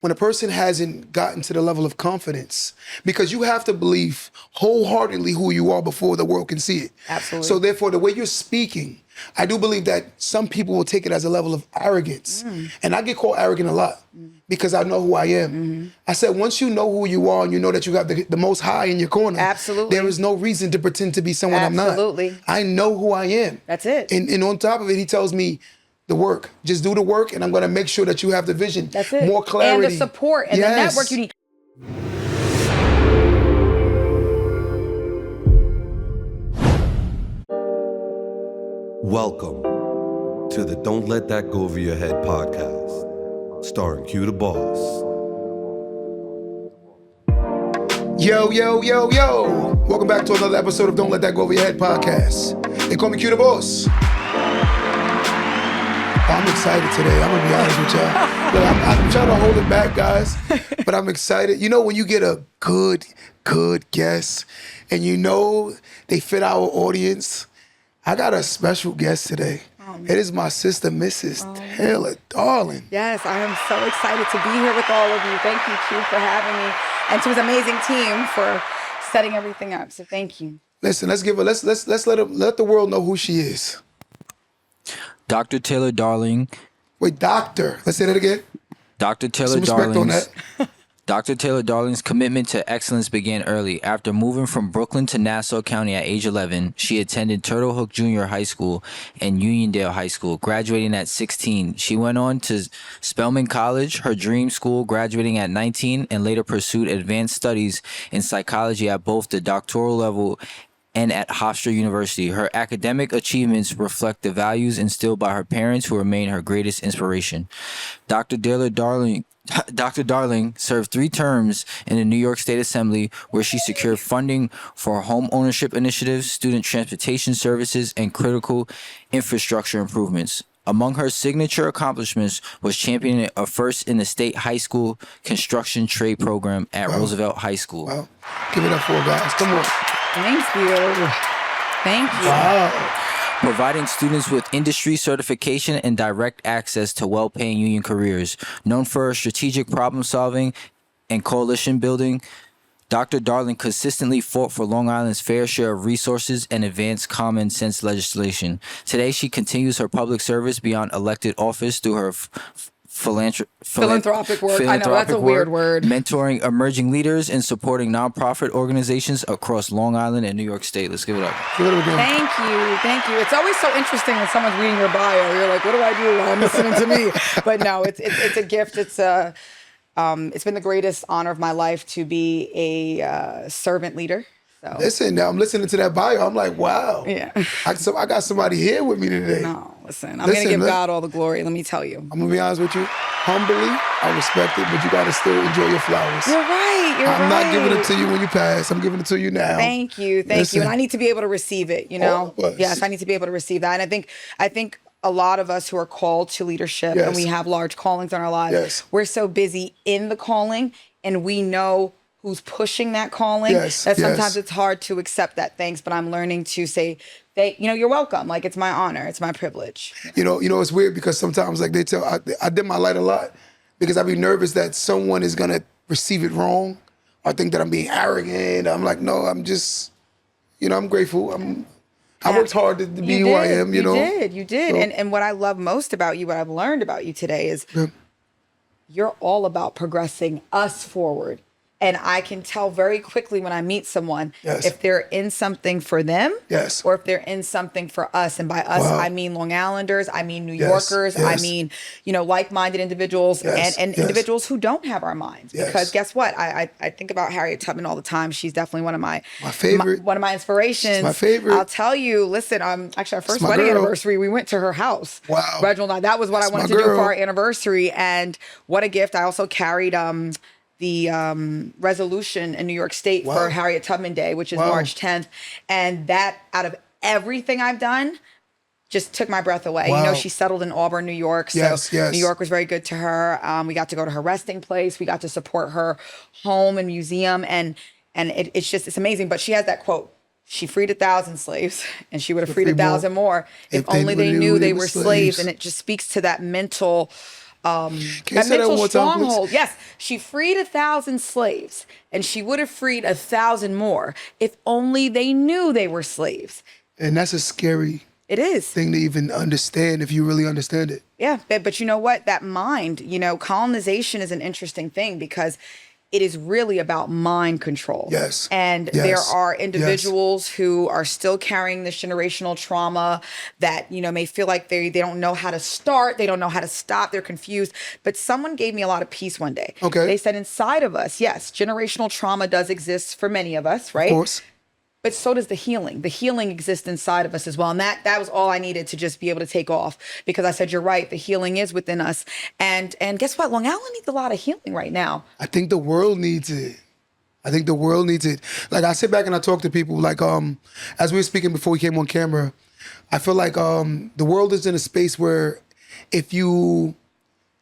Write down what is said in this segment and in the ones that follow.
when a person hasn't gotten to the level of confidence, because you have to believe wholeheartedly who you are before the world can see it. Absolutely. So therefore, the way you're speaking, I do believe that some people will take it as a level of arrogance. And I get called arrogant a lot because I know who I am. I said, once you know who you are and you know that you got the most high in your corner, Absolutely. there is no reason to pretend to be someone I'm not. Absolutely. I know who I am. That's it. And on top of it, he tells me, the work. Just do the work, and I'm going to make sure that you have the vision. That's it. More clarity. And the support and the network you need. Welcome to the Don't Let That Go Over Your Head podcast, starring Q the Boss. Yo, yo, yo, yo. Welcome back to another episode of Don't Let That Go Over Your Head podcast. They call me Q the Boss. I'm excited today. I'm going to be honest with y'all. Look, I'm trying to hold it back, guys, but I'm excited. You know when you get a good guest and you know they fit our audience? I got a special guest today. It is my sister, Mrs. Taylor Darling. Yes, I am so excited to be here with all of you. Thank you, Q, for having me, and to his amazing team for setting everything up. So thank you. Listen, let's let the world know who she is. Dr. Taylor Darling. Wait, doctor. Let's say that again. Dr. Taylor Some respect on Darling's that. Dr. Taylor Darling's commitment to excellence began early. After moving from Brooklyn to Nassau County at age 11, she attended Turtle Hook Junior High School and Uniondale High School, graduating at 16. She went on to Spelman College, her dream school, graduating at 19, and later pursued advanced studies in psychology at both the doctoral level and at Hofstra University. Her academic achievements reflect the values instilled by her parents, who remain her greatest inspiration. Dr. Darling served 3 terms in the New York State Assembly, where she secured funding for home ownership initiatives, student transportation services, and critical infrastructure improvements. Among her signature accomplishments was championing a first in the state high school construction trade program at Roosevelt High School. Wow. Give it up for her, guys. Come on. Thank you. Thank you. Wow. Providing students with industry certification and direct access to well-paying union careers. Known for her strategic problem-solving and coalition building, Dr. Darling consistently fought for Long Island's fair share of resources and advanced common sense legislation. Today, she continues her public service beyond elected office through her philanthropic work. I know, that's a weird word. Mentoring emerging leaders and supporting nonprofit organizations across Long Island and New York State. Let's give it up. Give it up again. Thank you. It's always so interesting when someone's reading your bio. You're like, what do I do while I'm listening to me? But no, it's a gift. It's been the greatest honor of my life to be a servant leader. So. Listen, now I'm listening to that bio. I'm like, wow. Yeah. I got somebody here with me today. No, listen. I'm going to give God all the glory. Let me tell you. I'm going to be honest with you. Humbly, I respect it, but you got to still enjoy your flowers. You're right. I'm not giving it to you when you pass. I'm giving it to you now. Thank you. And I need to be able to receive it, you know? Always. Yes, I need to be able to receive that. And I think a lot of us who are called to leadership and we have large callings in our lives, we're so busy in the calling and we know who's pushing that calling that sometimes it's hard to accept that thanks, but I'm learning to say, you're welcome. Like, it's my honor. It's my privilege. You know, it's weird because sometimes like they tell, I dim my light a lot because I be nervous that someone is going to receive it wrong or think that I'm being arrogant. I'm like, no, I'm just, I'm grateful. I worked hard to be who I am, you know. You did. So, and what I love most about you, what I've learned about you today is you're all about progressing us forward. And I can tell very quickly when I meet someone if they're in something for them or if they're in something for us. And by us, I mean Long Islanders, I mean New Yorkers, I mean, like-minded individuals and individuals who don't have our minds. Because guess what? I think about Harriet Tubman all the time. She's definitely one of my favorite. One of my inspirations. She's my favorite. I'll tell you, listen, actually our first wedding anniversary, we went to her house. Wow. Reginald and I, that was what I wanted to do for our anniversary. And what a gift. I also carried the resolution in New York State for Harriet Tubman Day, which is March 10th. And that, out of everything I've done, just took my breath away. Wow. She settled in Auburn, New York. So New York was very good to her. We got to go to her resting place. We got to support her home and museum. And it's amazing. But she has that quote. She freed 1,000 slaves, and she would have freed 1,000 more if only they knew they were slaves. And it just speaks to that mental Can you that say that mental one more time, please? stronghold. Yes, she freed 1,000 slaves, and she would have freed 1,000 more if only they knew they were slaves. And that's a scary It is. thing to even understand if you really understand it. Yeah, but you know what? That mind, colonization is an interesting thing because it is really about mind control. Yes. And Yes. there are individuals who are still carrying this generational trauma that, may feel like they don't know how to start. They don't know how to stop. They're confused. But someone gave me a lot of peace one day. Okay. They said inside of us, yes, generational trauma does exist for many of us, right? Of course. But so does the healing. The healing exists inside of us as well. And that was all I needed to just be able to take off, because I said, you're right. The healing is within us. And guess what? Long Island needs a lot of healing right now. I think the world needs it. Like, I sit back and I talk to people, like, as we were speaking before we came on camera, I feel like the world is in a space where if you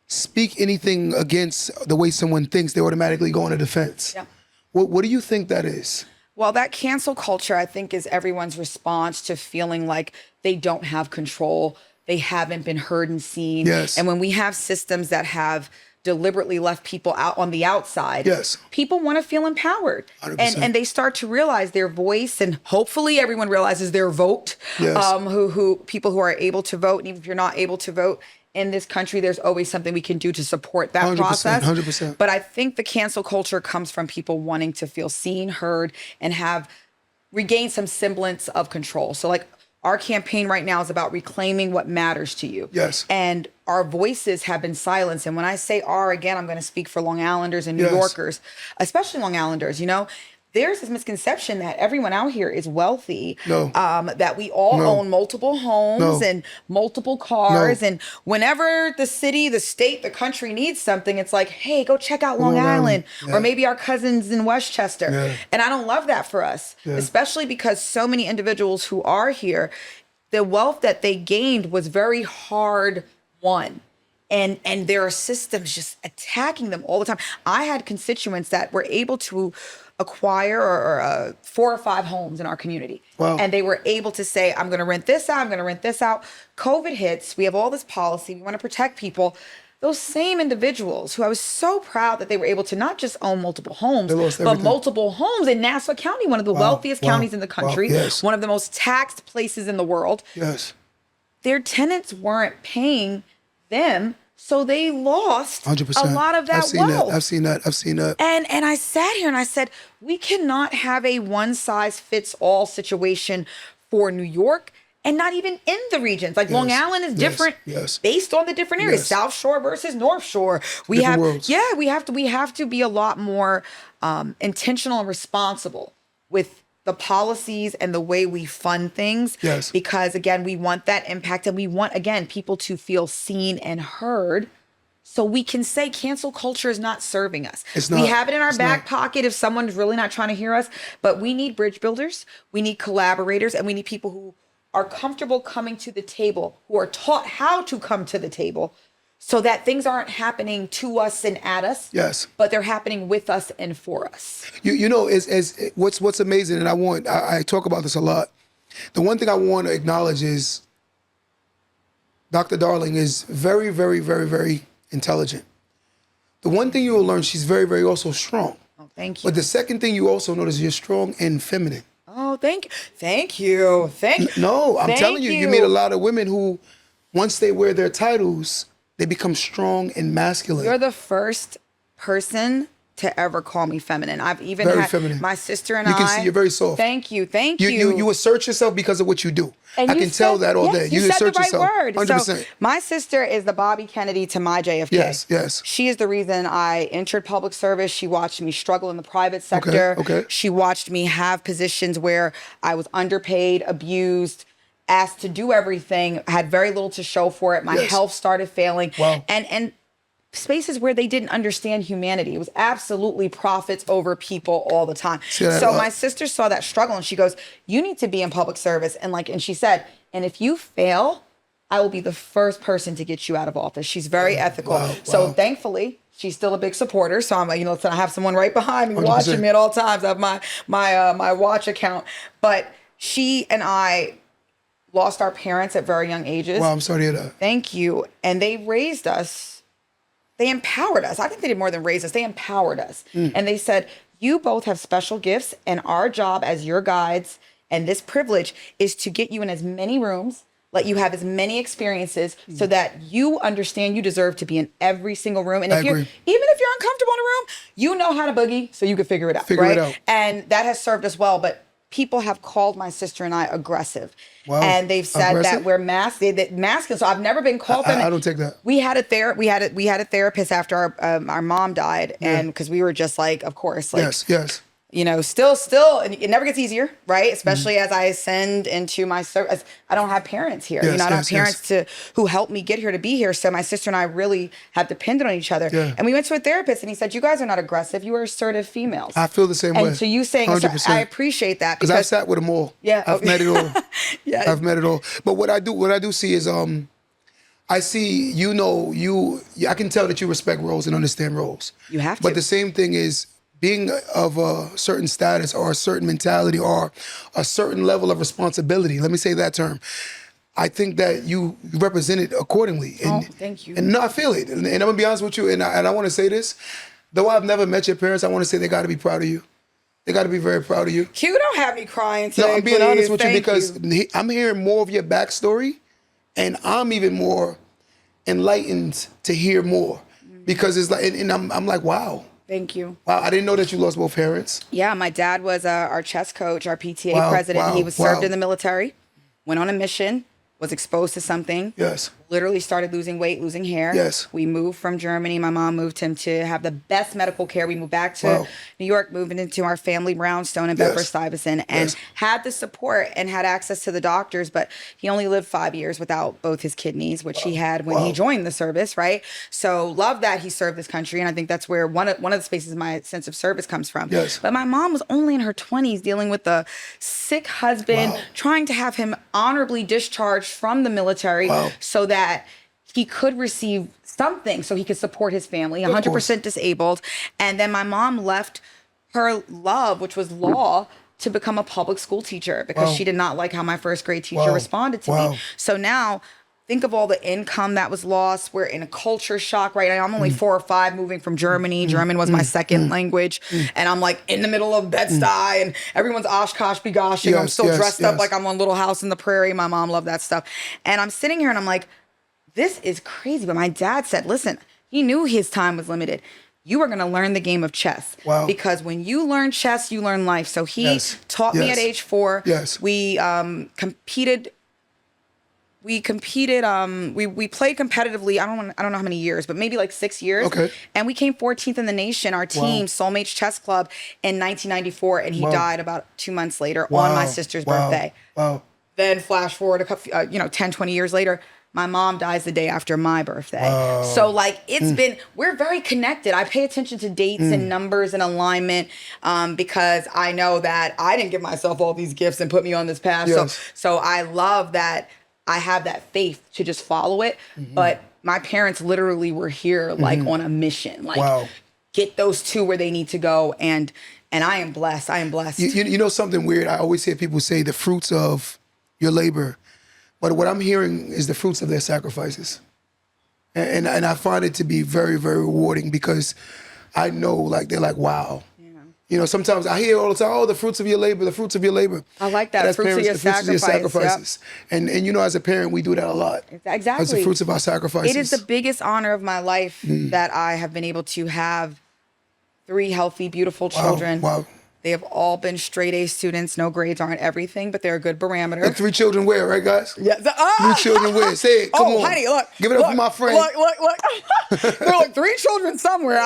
speak anything against the way someone thinks, they automatically go on a defense. Yeah. What do you think that is? Well, that cancel culture, I think, is everyone's response to feeling like they don't have control. They haven't been heard and seen. Yes. And when we have systems that have deliberately left people out on the outside, Yes. people want to feel empowered. 100%. And they start to realize their voice, and hopefully everyone realizes their vote. Yes. Who people who are able to vote, and even if you're not able to vote in this country, there's always something we can do to support that 100%, process. 100%. But I think the cancel culture comes from people wanting to feel seen, heard, and regain some semblance of control. So like our campaign right now is about reclaiming what matters to you. Yes. And our voices have been silenced. And when I say our, again, I'm going to speak for Long Islanders and New Yes. Yorkers, especially Long Islanders, there's this misconception that everyone out here is wealthy, No. that we all No. own multiple homes No. and multiple cars. No. And whenever the city, the state, the country needs something, it's like, hey, go check out Long Long Island. Island. Yeah. Or maybe our cousins in Westchester. Yeah. And I don't love that for us, especially because so many individuals who are here, the wealth that they gained was very hard won. And there are systems just attacking them all the time. I had constituents that were able to acquire or 4 or 5 homes in our community. Wow. And they were able to say, I'm going to rent this out. I'm going to rent this out. COVID hits. We have all this policy. We want to protect people. Those same individuals who I was so proud that they were able to not just own multiple homes, They lost but everything. multiple homes in Nassau County, one of the wealthiest Wow. counties in the country, Wow. Yes. one of the most taxed places in the world. Yes. Their tenants weren't paying them, so they lost 100%. a lot of that I've seen wealth. that. I've seen that. And I sat here and I said, we cannot have a one size fits all situation for New York, and not even in the regions. Like Long Yes. Island is Yes. different Yes. based on the different areas. Yes. South Shore versus North Shore. We Different have worlds. we have to be a lot more intentional and responsible with the policies and the way we fund things. Yes. Because again, we want that impact, and we want, again, people to feel seen and heard. So we can say cancel culture is not serving us. It's We not. have it in our It's back not. pocket if someone's really not trying to hear us. But we need bridge builders, we need collaborators, and we need people who are comfortable coming to the table, who are taught how to come to the table, so that things aren't happening to us and at us. Yes. But they're happening with us and for us. You know, is what's amazing, and I talk about this a lot. The one thing I want to acknowledge is Dr. Darling is very, very, very, very intelligent. The one thing you will learn, she's very, very also strong. Oh, thank you. But the second thing you also notice, you're strong and feminine. Oh, thank you. No, I'm Thank telling you, you meet a lot of women who, once they wear their titles, they become strong and masculine. You're the first person to ever call me feminine. I've even Very had feminine. my sister and You I. can see you're very soft. Thank you. You assert yourself because of what you do. And I you can tell said- that all yes, day. You said assert the right yourself. word. 100%. So my sister is the Bobby Kennedy to my JFK. Yes, yes. She is the reason I entered public service. She watched me struggle in the private sector. Okay. She watched me have positions where I was underpaid, abused, asked to do everything, had very little to show for it. My Yes. health started failing. Wow. And spaces where they didn't understand humanity. It was absolutely profits over people all the time. See that a So lot. my sister saw that struggle and she goes, you need to be in public service. And she said, and if you fail, I will be the first person to get you out of office. She's very ethical. Wow, So wow. thankfully, she's still a big supporter. So I'm like, I have someone right behind me 100%. watching me at all times. I have my watch account. But she and I lost our parents at very young ages. Wow, I'm sorry to hear that. Thank you. And they raised us they empowered us. I think they did more than raise us. They empowered us. And they said, you both have special gifts, and our job as your guides and this privilege is to get you in as many rooms, let you have as many experiences so that you understand you deserve to be in every single room. And if even if you're uncomfortable in a room, you know how to boogie so you can figure it out, right? And that has served us well. But people have called my sister and I aggressive. Wow. And they've said that we're masculine. So I've never been called them. I don't take that. We had a therapist after our mom died, and because we were just like, of course, like yes. You know, still, and it never gets easier, right? Especially as I ascend into my service. I don't have parents here. I don't have parents who helped me get here to be here. So my sister and I really have depended on each other. Yeah. And we went to a therapist, and he said, you guys are not aggressive. You are assertive females. I feel the same way. And so you saying, 100%. I appreciate that. Because I've sat with them all. Yeah. I've met it all. Yeah. I've met it all. But what I do see is, I see, I can tell that you respect roles and understand roles. You have to. But the same thing is, being of a certain status or a certain mentality or a certain level of responsibility, let me say that term, I think that you represent it accordingly. And, thank you. And no, I feel it. And I'm going to be honest with you, and I want to say this, though I've never met your parents, I want to say they got to be proud of you. They got to be very proud of you. Q, don't have me crying today, No, I'm being honest with you Thank because I'm hearing more of your backstory, and I'm even more enlightened to hear more. Because it's like, and I'm like, wow. Thank you. Wow, I didn't know that you lost both parents. Yeah, my dad was our chess coach, our PTA president. He was served in the military, went on a mission, was exposed to something. Yes. Literally started losing weight, losing hair. Yes. We moved from Germany. My mom moved him to have the best medical care. We moved back to New York, moving into our family brownstone in Bedford-Stuyvesant, and had the support and had access to the doctors. But he only lived 5 years without both his kidneys, which he had when he joined the service, right? So love that he served this country. And I think that's where one of the spaces my sense of service comes from. Yes. But my mom was only in her 20s dealing with a sick husband, trying to have him honorably discharged from the military so that he could receive something so he could support his family, 100% disabled. And then my mom left her love, which was law, to become a public school teacher because she did not like how my first grade teacher responded to me. So now think of all the income that was lost. We're in a culture shock right now. I'm only 4 or 5 moving from Germany. German was my second language. And I'm like in the middle of Bed-Stuy and everyone's Oshkosh begoshing. I'm still dressed up like I'm on Little House in the Prairie. My mom loved that stuff. And I'm sitting here and I'm like, this is crazy. But my dad said, listen, he knew his time was limited. You are going to learn the game of chess. Because when you learn chess, you learn life. So he taught me at age 4. We competed. We played competitively. I don't know how many years, but maybe like 6 years. Okay. And we came 14th in the nation, our team, Soulmates Chess Club, in 1994. And he died about 2 months later on my sister's birthday. Then flash forward a couple, 10, 20 years later, my mom dies the day after my birthday. So like it's been, we're very connected. I pay attention to dates and numbers and alignment because I know that I didn't give myself all these gifts and put me on this path. So I love that I have that faith to just follow it. But my parents literally were here like on a mission, like get those two where they need to go. And I am blessed. I am blessed. You know something weird? I always hear people say the fruits of your labor. But what I'm hearing is the fruits of their sacrifices. And I find it to be very, very rewarding because I know like they're like, wow. You know, sometimes I hear all the time, the fruits of your labor, the fruits of your labor. I like that. Fruits of your sacrifices. And you know, as a parent, we do that a lot. Exactly. As the fruits of our sacrifices. It is the biggest honor of my life that I have been able to have 3 healthy, beautiful children. They have all been straight A students. No grades aren't everything, but they're a good barometer. And 3 children where, right, guys? Yes. 3 children where? Say it. Come on. Honey, look. Give it up for my friend. Look. There are like 3 children somewhere.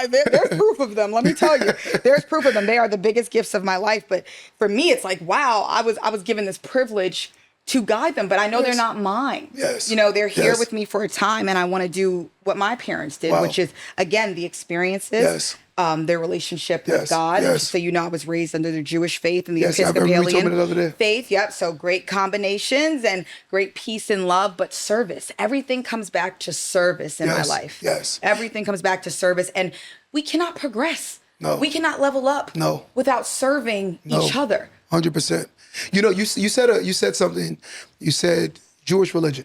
There's proof of them. Let me tell you. There's proof of them. They are the biggest gifts of my life. But for me, it's like, wow, I was given this privilege to guide them, but I know they're not mine. You know, they're here with me for a time, and I want to do what my parents did, which is, again, the experiences, their relationship with God. So, I was raised under the Jewish faith and the Episcopalian faith. So great combinations and great peace and love, but service. Everything comes back to service in my life. Everything comes back to service, and we cannot progress. We cannot level up without serving each other. 100%. You know, you said something. You said Jewish religion.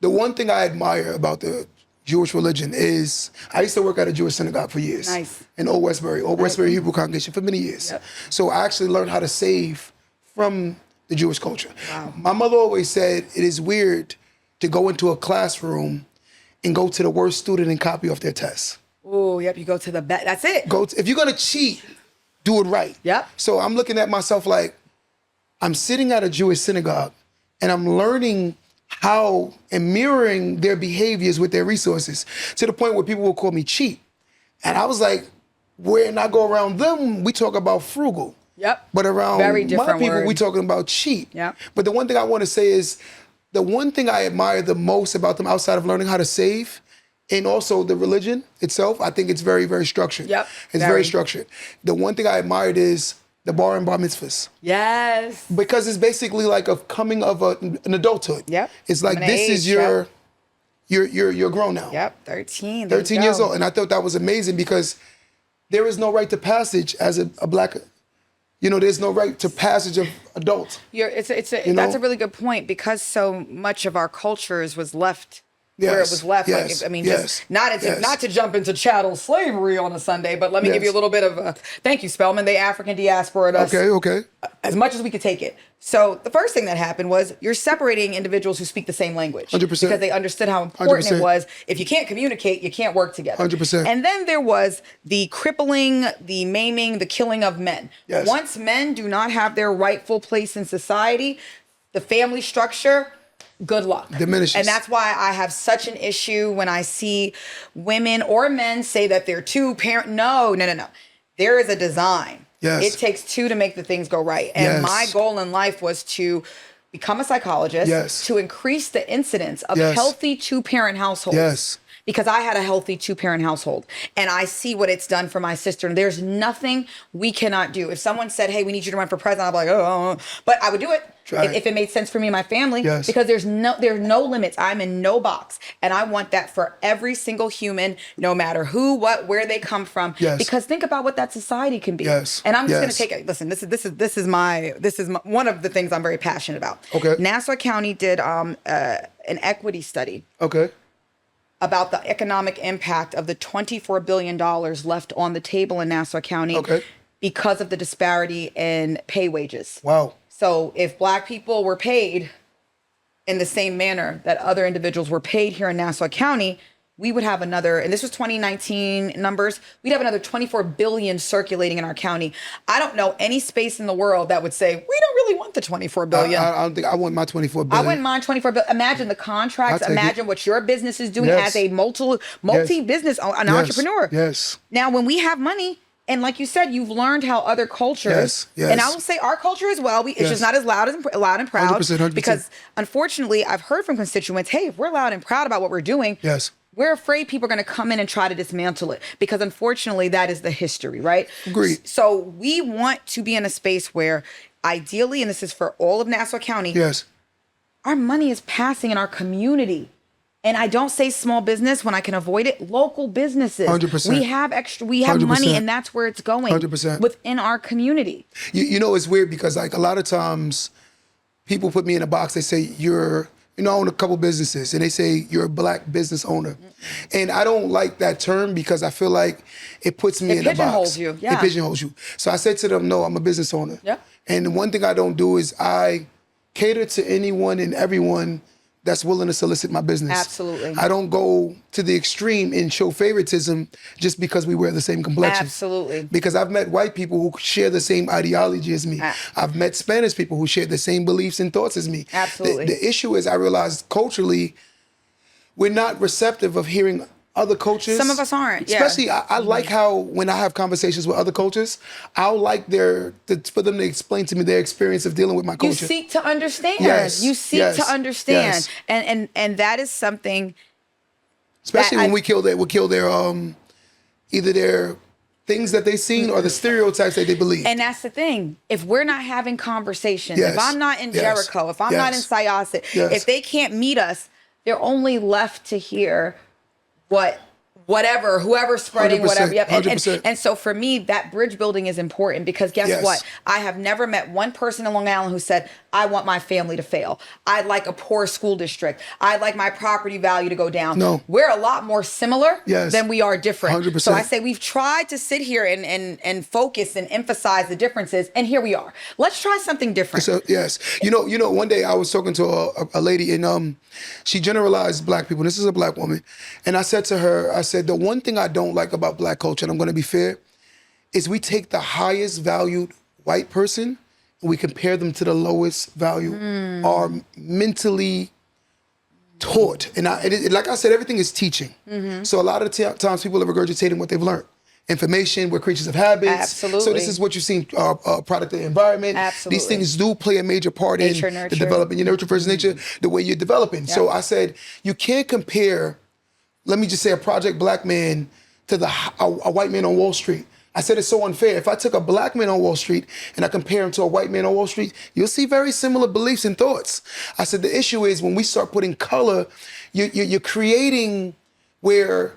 The one thing I admire about the Jewish religion is, I used to work at a Jewish synagogue for years. Nice. In Old Westbury Hebrew congregation for many years. Yep. So I actually learned how to save from the Jewish culture. Wow. My mother always said it is weird to go into a classroom and go to the worst student and copy off their test. Oh, yep, you go to the back. That's it. If you're gonna cheat, do it right. Yep. So I'm looking at myself like, I'm sitting at a Jewish synagogue and I'm learning how and mirroring their behaviors with their resources to the point where people will call me cheap. And I was like, when I go around them, we talk about frugal. Yep. But around Very my different people, word. we talking about cheap. Yep. But the one thing I want to say is, the one thing I admire the most about them outside of learning how to save, and also the religion itself, I think it's very, very structured. Yep. It's very structured. The one thing I admired is the bar and bar mitzvahs. Yes. Because it's basically like a coming of an adulthood. Yep. It's like, Coming of this is age, you're grown now. Yep, 13. There you 13 years go. old. And I thought that was amazing because there is no rite to passage as a black, there's no right to passage of adult. That's a really good point, because so much of our cultures was left where it was left. Yes, Like, I mean, yes, just not to jump into chattel slavery on a Sunday, but let me give you a little bit of thank you, Spellman, the African diaspora. Okay. As much as we could take it. So the first thing that happened was you're separating individuals who speak the same language. 100%. Because they understood how important 100%. it was. If you can't communicate, you can't work together. 100%. And then there was the crippling, the maiming, the killing of men. Yes. Once men do not have their rightful place in society, the family structure, good luck. Diminishes. And that's why I have such an issue when I see women or men say that they're two parent. No. There is a design. Yes. It takes two to make the things go right. And Yes. my goal in life was to become a psychologist, Yes. to increase the incidence of Yes. healthy two-parent households. Yes. Because I had a healthy two-parent household, and I see what it's done for my sister. And there's nothing we cannot do. If someone said, "Hey, we need you to run for president," I'd be like, "Oh," but I would do it if it made sense for me and my family. Yes. Because there's no limits. I'm in no box, and I want that for every single human, no matter who, what, where they come from. Yes. Because think about what that society can be. Yes. And I'm just Yes. going to take it. Listen, this is my one of the things I'm very passionate about. Okay. Nassau County did an equity study Okay. about the economic impact of the $24 billion left on the table in Nassau County because of the disparity in pay wages. Wow. So if Black people were paid in the same manner that other individuals were paid here in Nassau County, we would have another, and this was 2019 numbers, we'd have another 24 billion circulating in our county. I don't know any space in the world that would say, we don't really want the 24 billion. I don't think I want my 24 I billion. wouldn't mind 24 billion. Imagine the contracts. I'll take Imagine it. what your business is doing Yes. as a multi-business, an Yes. entrepreneur. Yes. Now, when we have money, and like you said, you've learned how other cultures, Yes. and I will say our culture as well, it's Yes. just not as loud and proud. 100%. Because unfortunately, I've heard from constituents, hey, if we're loud and proud about what we're doing, Yes. we're afraid people are going to come in and try to dismantle it, because unfortunately that is the history, right? Agreed. So we want to be in a space where ideally, and this is for all of Nassau County, Yes. our money is passing in our community. And I don't say small business when I can avoid it. Local businesses. 100%. We have money, 100%. and that's where it's going. 100%. Within our community. You know, it's weird because like a lot of times people put me in a box. They say I own a couple businesses, and they say you're a Black business owner. And I don't like that term because I feel like it puts me in a box. It pigeonholes you, yeah. It pigeonholes you. So I said to them, no, I'm a business owner. Yeah. And the one thing I don't do is I cater to anyone and everyone that's willing to solicit my business. Absolutely. I don't go to the extreme and show favoritism just because we wear the same complexion. Absolutely. Because I've met white people who share the same ideology as me. I've met Spanish people who share the same beliefs and thoughts as me. Absolutely. The issue is I realize culturally, we're not receptive of hearing other cultures. Some of us aren't, yeah. Especially, I like how when I have conversations with other cultures, I'll like for them to explain to me their experience of dealing with my culture. You seek to understand. Yes, You seek yes, to understand. yes. And that is something. Especially when we kill their either their things that they've seen or the stereotypes that they believe. And that's the thing. If we're not having conversations, Yes, if I'm not in yes, Jericho, if I'm not in yes, Syosset, yes. if they can't meet us, they're only left to hear what whatever, whoever's spreading 100%, whatever. Yep. 100%. And so for me, that bridge building is important because guess Yes. what? I have never met one person in Long Island who said, I want my family to fail. I'd like a poor school district. I'd like my property value to go down. No. We're a lot more similar Yes. than we are different. 100%. So I say we've tried to sit here and focus and emphasize the differences, and here we are. Let's try something different. So yes, you know, one day I was talking to a lady, and she generalized black people. This is a black woman, and I said to her, I said, the one thing I don't like about black culture, and I'm going to be fair, is we take the highest valued white person and we compare them to the lowest value, are mentally taught. And like I said, everything is teaching. So a lot of the times people are regurgitating what they've learned. Information, we're creatures of habits. Absolutely. So this is what you've seen, product of the environment. Absolutely. These things do play a major part Nature, in nurture. the development, your nurture versus nature, the way you're developing. So I said, you can't compare, let me just say, a project black man to a white man on Wall Street. I said it's so unfair. If I took a black man on Wall Street and I compare him to a white man on Wall Street, you'll see very similar beliefs and thoughts. I said the issue is when we start putting color, you're creating where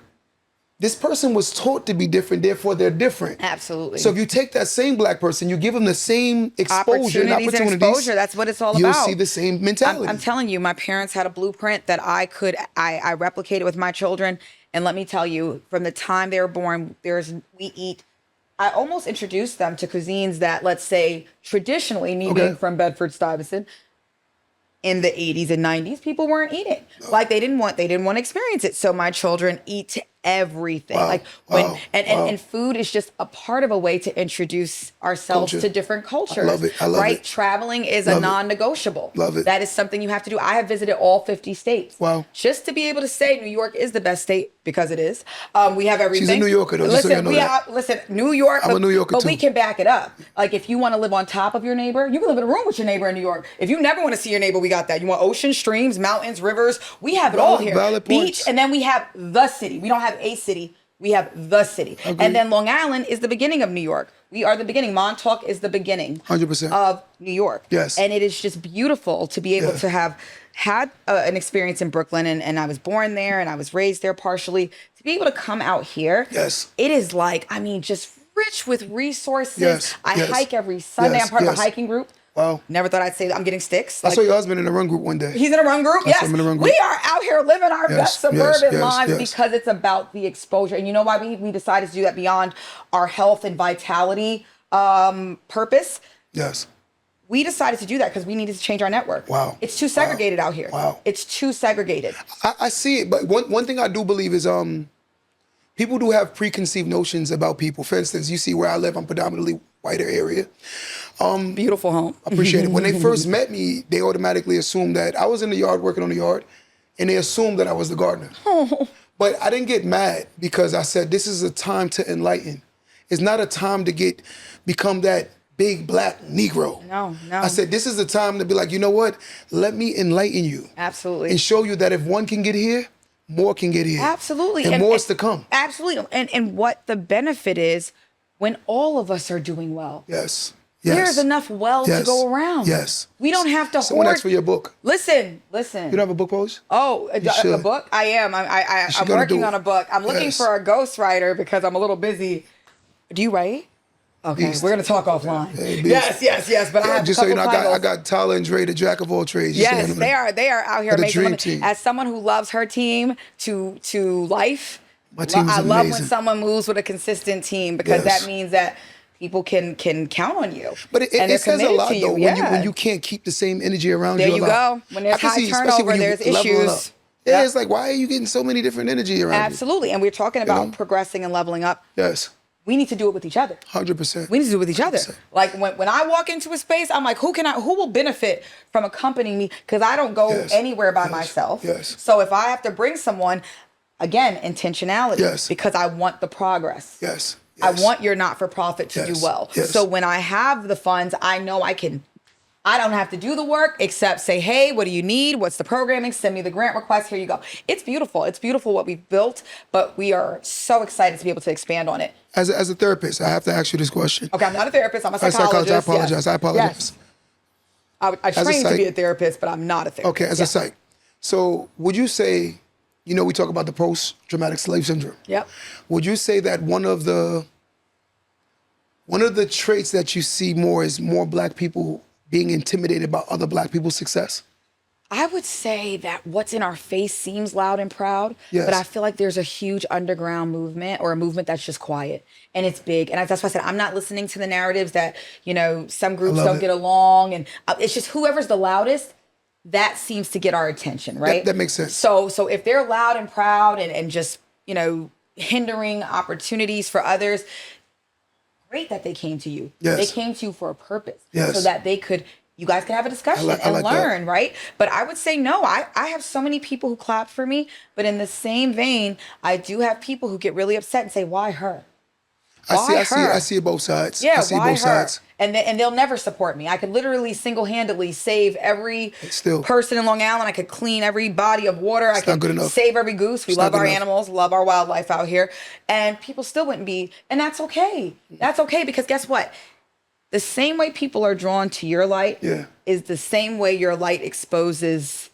this person was taught to be different, therefore they're different. Absolutely. So if you take that same black person, you give them the same exposure and Opportunities and exposure, that's what it's all you'll about. see the same mentality. I'm telling you, my parents had a blueprint that I replicated with my children. And let me tell you, from the time they were born, I almost introduced them to cuisines that, let's say, traditionally, being from Bedford-Stuyvesant, in the 80s and 90s, people weren't eating. Like they didn't want to experience it. So my children eat everything. Wow. Like and food is just a part of a way to introduce ourselves Culture. to different cultures. I love it. I love right? it. Traveling is Love a it. non-negotiable. Love it. That is something you have to do. I have visited all 50 states. Wow. Just to be able to say New York is the best state, because it is. We have everything. She's a New Yorker, though, just so y'all know that. Listen, New York. I'm a New Yorker, but too. we can back it up. Like if you want to live on top of your neighbor, you can live in a room with your neighbor in New York. If you never want to see your neighbor, we got that. You want ocean, streams, mountains, rivers. We have it all here. Valid Beach, points. and then we have the city. We don't have a city. We have the city. Agreed. And then Long Island is the beginning of New York. We are the beginning. Montauk is the beginning 100%. of New York. Yes. And it is just beautiful to be able Yeah. to have had an experience in Brooklyn, and I was born there and I was raised there partially. To be able to come out here, Yes. it is like, I mean, just rich with resources. Yes, I yes, hike every Sunday. yes, I'm part of yes. a hiking group. Wow. Never thought I'd say that. I'm getting sticks. I saw your husband in a run group one day. He's in a run group. I saw Yes, him in a run group. we are out here living our Yes, best suburban yes, lives yes. because it's about the exposure. And you know why we decided to do that beyond our health and vitality purpose? Yes. We decided to do that because we needed to change our network. Wow. It's too segregated out here. Wow. It's too segregated. I see it, but one thing I do believe is people do have preconceived notions about people. For instance, you see where I live, I'm predominantly whiter area. Beautiful home. Appreciate it. When they first met me, they automatically assumed that I was in the yard working on the yard, and they assumed that I was the gardener. But I didn't get mad because I said, this is a time to enlighten. It's not a time to become that big black Negro. No. I said, this is the time to be like, you know what? Let me enlighten you. Absolutely. And show you that if one can get here, more can get here. Absolutely. And more is to come. Absolutely. And what the benefit is when all of us are doing well. Yes. Yes. There's enough well to Yes. go around. Yes. We don't have to Someone hoard. asked for your book. Listen. You don't have a book, Pose? Oh, a should. book? I am. should I'm go to working do it. on a book. I'm looking Yes. for a ghostwriter because I'm a little busy. Do you write? Okay, Beast. we're gonna talk offline. Hey, beast. Yes. But I have Just a so you couple know, I titles. got Tyler and Dre, the jack of all trades. Just so Yes, you know. they are out here They're the making dream money. team. As someone who loves her team to life, My team is I love when amazing. someone moves with a consistent team because Yes. that means that people can count on you. But and they're it says a committed lot, to you. though, Yeah. when you can't keep the same energy around There you a you lot. go. When there's I can high see, especially turnover, when you there's leveling up. issues. Yeah, Yep. it's like, why are you getting so many different energy around Absolutely. And we're talking about know? progressing and leveling up. you? Yes, We need to do it with each other. 100%. We need to do it with each other. 100%. Like when I walk into a space, I'm like, who will benefit from accompanying me? Because I don't go Yes. anywhere by Yes. myself. Yes. So if I have to bring someone, again, intentionality. Yes. Because I want the progress. Yes. I Yes. want your not-for-profit to do Yes. well. Yes. So when I have the funds, I know I don't have to do the work except say, hey, what do you need? What's the programming? Send me the grant request. Here you go. It's beautiful. It's beautiful what we've built, but we are so excited to be able to expand on it. As a therapist, I have to ask you this question. Okay, I'm not a therapist. I'm a As a psychologist. I apologize. Yes. I apologize. Yes. I a trained to psych- be a therapist, but I'm not a therapist. Okay, as Yeah. a psych. So would you say you know, we talk about the post-traumatic slave syndrome. Yep. Would you say that one of the traits that you see more is more Black people being intimidated by other Black people's success? I would say that what's in our face seems loud and proud, Yes. but I feel like there's a huge underground movement or a movement that's just quiet and it's big. And that's why I said I'm not listening to the narratives that, you know, some groups don't get along. And it's just whoever's the loudest, that seems to get our attention, right? That makes sense. So if they're loud and proud and just, you know, hindering opportunities for others, great that they came to you. Yes. They came to you for a purpose. Yes. So that you guys could have a discussion and learn, right? But I would say no. I have so many people who clap for me, but in the same vein, I do have people who get really upset and say, "Why her? I see it both sides. Yeah, I see why both her?" sides. And they'll never support me. I could literally single-handedly save every person in Long Island. I could clean every body of water. I could save every goose. We love our animals, love our wildlife out here. And people still wouldn't be. And that's okay. That's okay because guess what? The same way people are drawn to your light is the same way your light exposes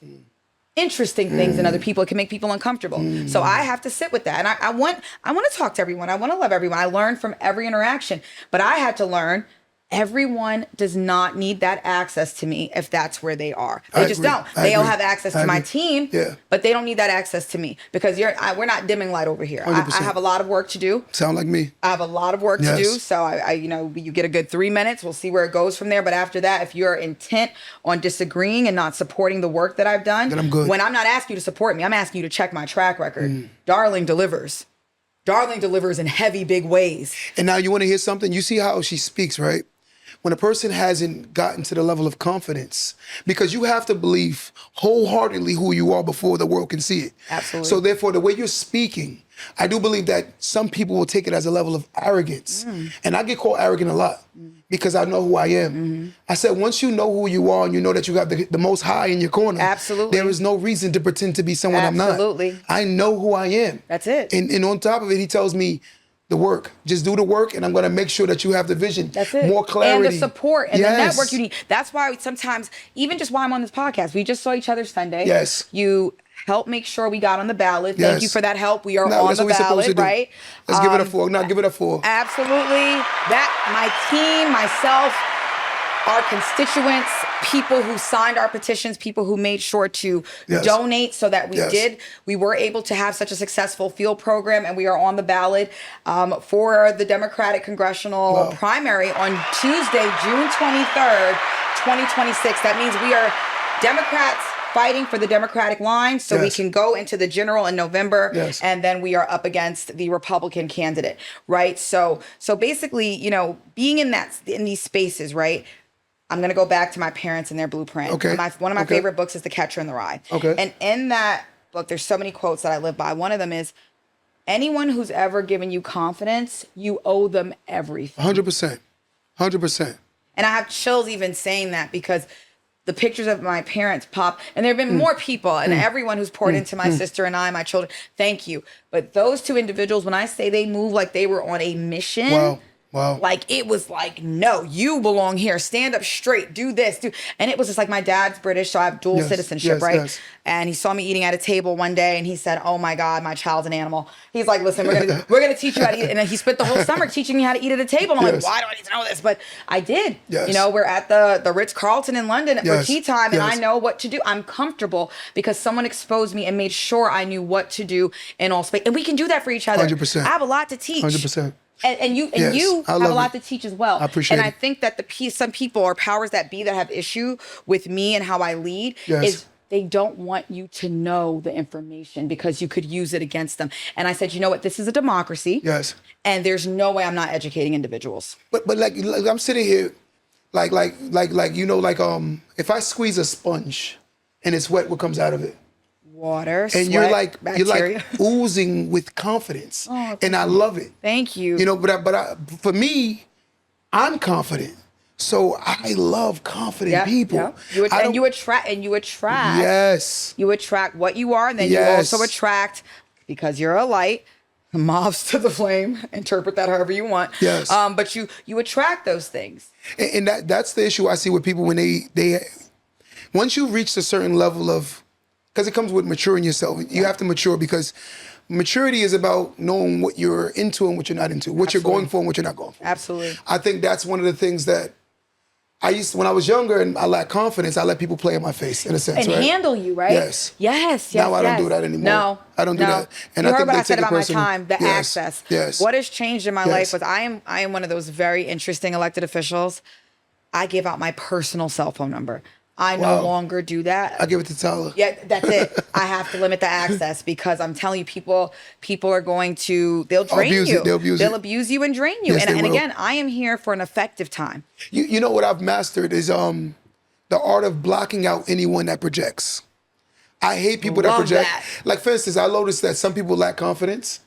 interesting things in other people. It can make people uncomfortable. So I have to sit with that. And I want to talk to everyone. I want to love everyone. I learn from every interaction. But I had to learn everyone does not need that access to me if that's where they are. They just don't. They'll have access to my team, but they don't need that access to me because we're not dimming light over here. I have a lot of work to do. Sound like me. I have a lot of work to do. So I you get a good 3 minutes. We'll see where it goes from there. But after that, if you're intent on disagreeing and not supporting the work that I've done, then I'm good. When I'm not asking you to support me, I'm asking you to check my track record. Darling delivers. Darling delivers in heavy, big ways. And now you want to hear something? You see how she speaks, right? When a person hasn't gotten to the level of confidence, because you have to believe wholeheartedly who you are before the world can see it. Absolutely. So therefore, the way you're speaking, I do believe that some people will take it as a level of arrogance. And I get called arrogant a lot because I know who I am. I said, once you know who you are and you know that you have the most high in your corner, there is no reason to pretend to be someone I'm not. I know who I am. That's it. And on top of it, he tells me, the work. Just do the work, and I'm going to make sure that you have the vision. That's it. More clarity. And the support and the network you need. That's why sometimes, even just why I'm on this podcast, we just saw each other Sunday. Yes. You helped make sure we got on the ballot. Thank you for that help. We are on the ballot, right? Let's give it a 4. No, give it a 4. Absolutely. That, my team, myself, our constituents, people who signed our petitions, people who made sure to donate so that we were able to have such a successful field program, and we are on the ballot for the Democratic congressional primary on Tuesday, June 23rd, 2026. That means we are Democrats fighting for the Democratic line so we can go into the general in November, and then we are up against the Republican candidate, right? So basically, you know, being in these spaces, right? I'm going to go back to my parents and their blueprint. Okay. One of my favorite books is The Catcher in the Rye. Okay. And in that book, there's so many quotes that I live by. One of them is, anyone who's ever given you confidence, you owe them everything. 100%. 100%. And I have chills even saying that because the pictures of my parents pop, and there have been more people, and everyone who's poured into my sister and I, my children, thank you. But those two individuals, when I say they move like they were on a mission, like it was like, no, you belong here. Stand up straight. Do this. And it was just like, my dad's British, so I have dual citizenship, right? Yes. And he saw me eating at a table one day, and he said, "Oh my God, my child's an animal." He's like, "Listen, we're gonna teach you how to eat." And then he spent the whole summer teaching me how to eat at a table. And I'm like, why do I need to know this? But I did. You know, we're at the Ritz-Carlton in London for tea time, and I know what to do. I'm comfortable because someone exposed me and made sure I knew what to do in all space. And we can do that for each other. 100%. I have a lot to teach. 100%. And you have a lot to teach as well. I appreciate it. And I think that some people or powers that be that have issue with me and how I lead is they don't want you to know the information because you could use it against them. And I said, you know what? This is a democracy. Yes. And there's no way I'm not educating individuals. But like I'm sitting here, like you know, like if I squeeze a sponge and it's wet, what comes out of it? Water, and sweat, you're like oozing with confidence, and I love it. Thank you. You know, but for me, I'm confident, so I love confident people. And you attract. Yes. You attract what you are, and then you also attract, because you're a light, moths to the flame. Interpret that however you want. Yes. But you attract those things. And that's the issue I see with people when they once you reach a certain level of because it comes with maturing yourself. You have to mature because maturity is about knowing what you're into and what you're not into, what you're going for and what you're not going for. Absolutely. I think that's one of the things that when I was younger and I lacked confidence, I let people play in my face, in a sense, and right? handle you, right? Yes. Yes. Now I don't do that anymore. No, I don't do that. And you I heard think what they I said take it about my personally. time, the Yes. access. Yes. What has changed in my life Yes. was I am one of those very interesting elected officials. I give out my personal cell phone number. I no longer do that. I give it to Tyler. Yeah, that's it. I have to limit the access because I'm telling you, people are going to, they'll drain Abuse you. it. They'll abuse They'll it. abuse you and drain you. Yes, and they will. again, I am here for an effective time. You know what I've mastered is the art of blocking out anyone that projects. I hate people that Love project. that. Like, for instance, I noticed that some people lack confidence,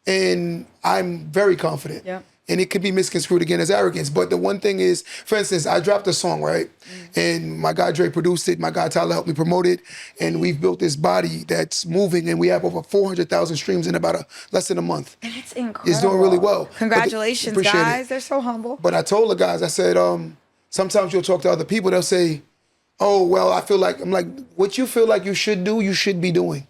and I'm very confident. Yeah. And it could be misconstrued again as arrogance. But the one thing is, for instance, I dropped a song, right? And my guy Dre produced it. My guy Tyler helped me promote it. And we've built this body that's moving, and we have over 400,000 streams in about less than a month. It's incredible. It's doing really well. Congratulations, Appreciate it. guys. They're so humble. But I told the guys, I said, sometimes you'll talk to other people, they'll say, oh, well, I feel like, I'm like, what you feel like you should do, you should be doing.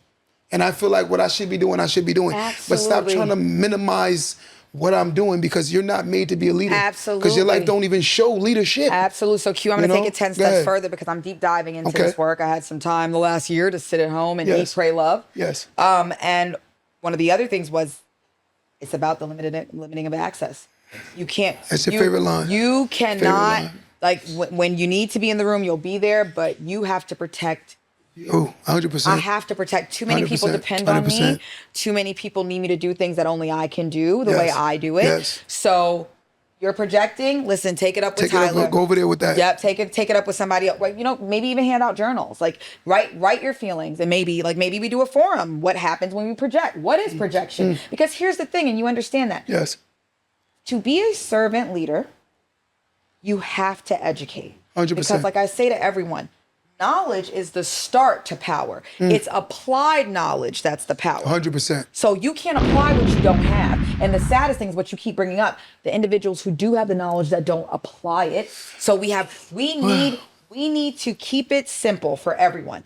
And I feel like what I should be doing, I should be doing. Absolutely. But stop trying to minimize what I'm doing because you're not made to be a leader. Absolutely. Because your life don't even show leadership. Absolutely. So Q, I'm going to take it 10 Go steps ahead. further because I'm deep diving into Okay. this work. I had some time the last year to sit at home and Yes. eat, pray, love. Yes. And one of the other things was it's about the limiting of access. You can't. That's your favorite line. You Favorite cannot, line. like when you need to be in the room, you'll be there, but you have to protect. Oh, 100%. I have to protect. Too many people 100%, depend on me. 100%. Too many people need me to do things that only I can do the way Yes. I do it. Yes. So you're projecting. Listen, take it up with Take it Tyler. up, go over there with that. Yep, take it up with somebody else. Right, maybe even hand out journals. Like write your feelings, and maybe we do a forum. What happens when we project? What is projection? Because here's the thing, and you understand that. Yes. To be a servant leader, you have to educate. 100%. Because like I say to everyone, knowledge is the start to power. It's applied knowledge that's the power. 100%. So you can't apply what you don't have. And the saddest thing is what you keep bringing up, the individuals who do have the knowledge that don't apply it. So we need to keep it simple for everyone.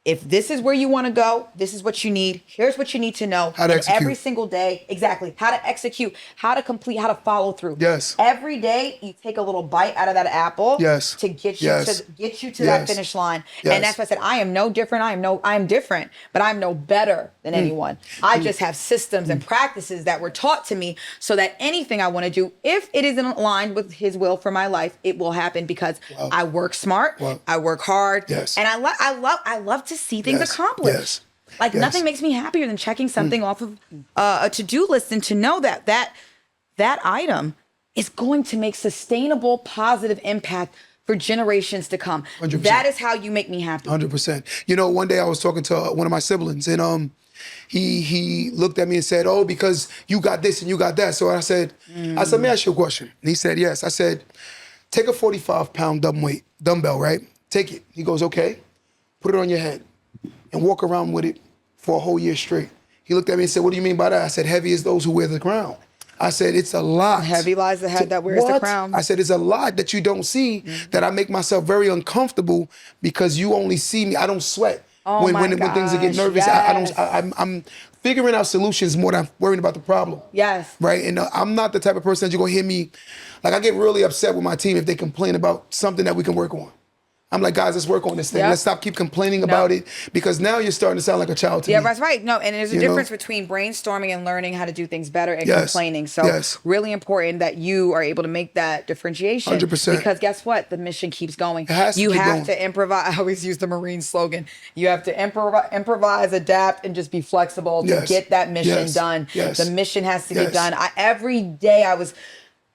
If this is where you want to go, this is what you need. Here's what you need to know. How to And execute. every single day, exactly. How to execute, how to complete, how to follow through. Yes. Every day, you take a little bite out of that apple. Yes. To get you Yes. to get you to Yes. that finish line. Yes. And that's why I said I am no different. I am different, but I'm no better than anyone. I just have systems and practices that were taught to me so that anything I want to do, if it isn't aligned with his will for my life, it will happen because I work smart, Wow. I work hard, Yes. and I love to see things Yes. accomplished. Yes. Like Yes. nothing makes me happier than checking something off of a to-do list and to know that item is going to make sustainable positive impact for generations to come. 100%. That is how you make me happy. 100%. You know, one day I was talking to one of my siblings, and he looked at me and said, "Oh, because you got this and you got that." So I said, "Let me ask you a question." And he said, "Yes." I said, "Take a 45-pound dumbbell, right? Take it." He goes, "Okay." Put it on your head and walk around with it for a whole year straight. He looked at me and said, "What do you mean by that?" I said, "Heavy is those who wear the crown." I said, "It's a lot." Heavy lies the head that wears the What? crown. I said, "It's a lot that you don't see that I make myself very uncomfortable because you only see me. I don't sweat Oh when my things get gosh, nervous. yes. I'm figuring out solutions more than I'm worrying about the problem." Yes. Right. And I'm not the type of person that you're gonna hear me. Like I get really upset with my team if they complain about something that we can work on. I'm like, guys, let's work on this thing. Yep. Let's stop keep complaining about it because now you're starting to sound like a child to Yeah, me. that's right. No, and there's a You know? difference between brainstorming and learning how to do things better and Yes. complaining. So Yes. really important that you are able to make that differentiation. 100%. Because guess what? The mission keeps going. It has to you keep have going. to improvise. I always use the Marine slogan. You have to improvise, adapt, and just be flexible to Yes. get that mission Yes. done. Yes. The mission has to Yes. get done. Every day I was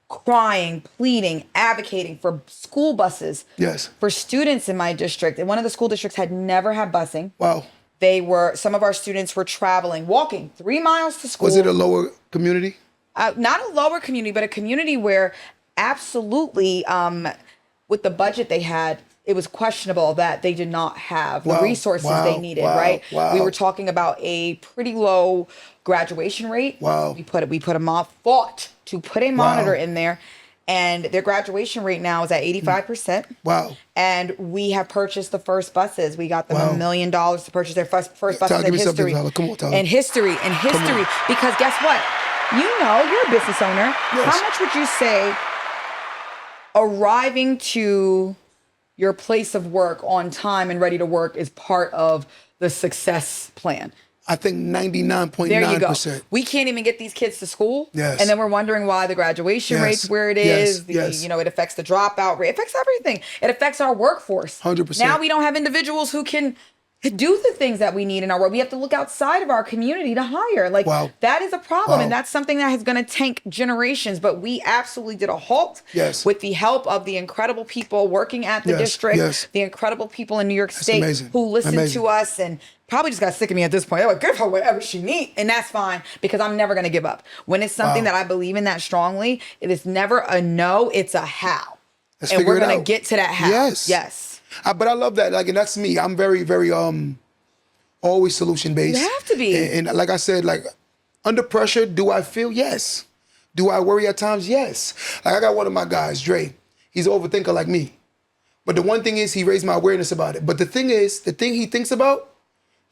crying, pleading, advocating for school buses. Yes. For students in my district. And one of the school districts had never had busing. Wow. Some of our students were walking 3 miles to school. Was it a lower community? Not a lower community, but a community where absolutely, with the budget they had, it was questionable that they did not have the Wow. resources Wow. they needed, Wow. right? Wow. We were talking about a pretty low graduation rate. Wow. We fought to put a monitor in there. and their graduation rate now is at 85%. Wow. And we have purchased the first buses. We got them $1 million to purchase their first buses in history. Come on, Tyler. In history. Because guess what? You know, you're a business owner. Yes. How much would you say arriving to your place of work on time and ready to work is part of the success plan? I think 99.9%. There you go. We can't even get these kids to school. Yes. And then we're wondering why the graduation rate's where it is. You know, it affects the dropout rate. It affects everything. It affects our workforce. 100%. Now we don't have individuals who can do the things that we need in our world. We have to look outside of our community to hire. Like, that is a problem. And that's something that is going to tank generations. But we absolutely did a halt with the help of the incredible people working at the district, the incredible people in New York State who listened to us and probably just got sick of me at this point. They're like, give her whatever she needs. And that's fine, because I'm never going to give up. When it's something that I believe in that strongly, it is never a no, it's a how. And we're going to get to that how. Yes. But I love that. Like, and that's me. I'm very, very always solution based. You have to be. And like I said, like, under pressure, do I feel? Yes. Do I worry at times? Yes. Like, I got one of my guys, Dre. He's an overthinker like me. But the one thing is, he raised my awareness about it. But the thing is, the thing he thinks about,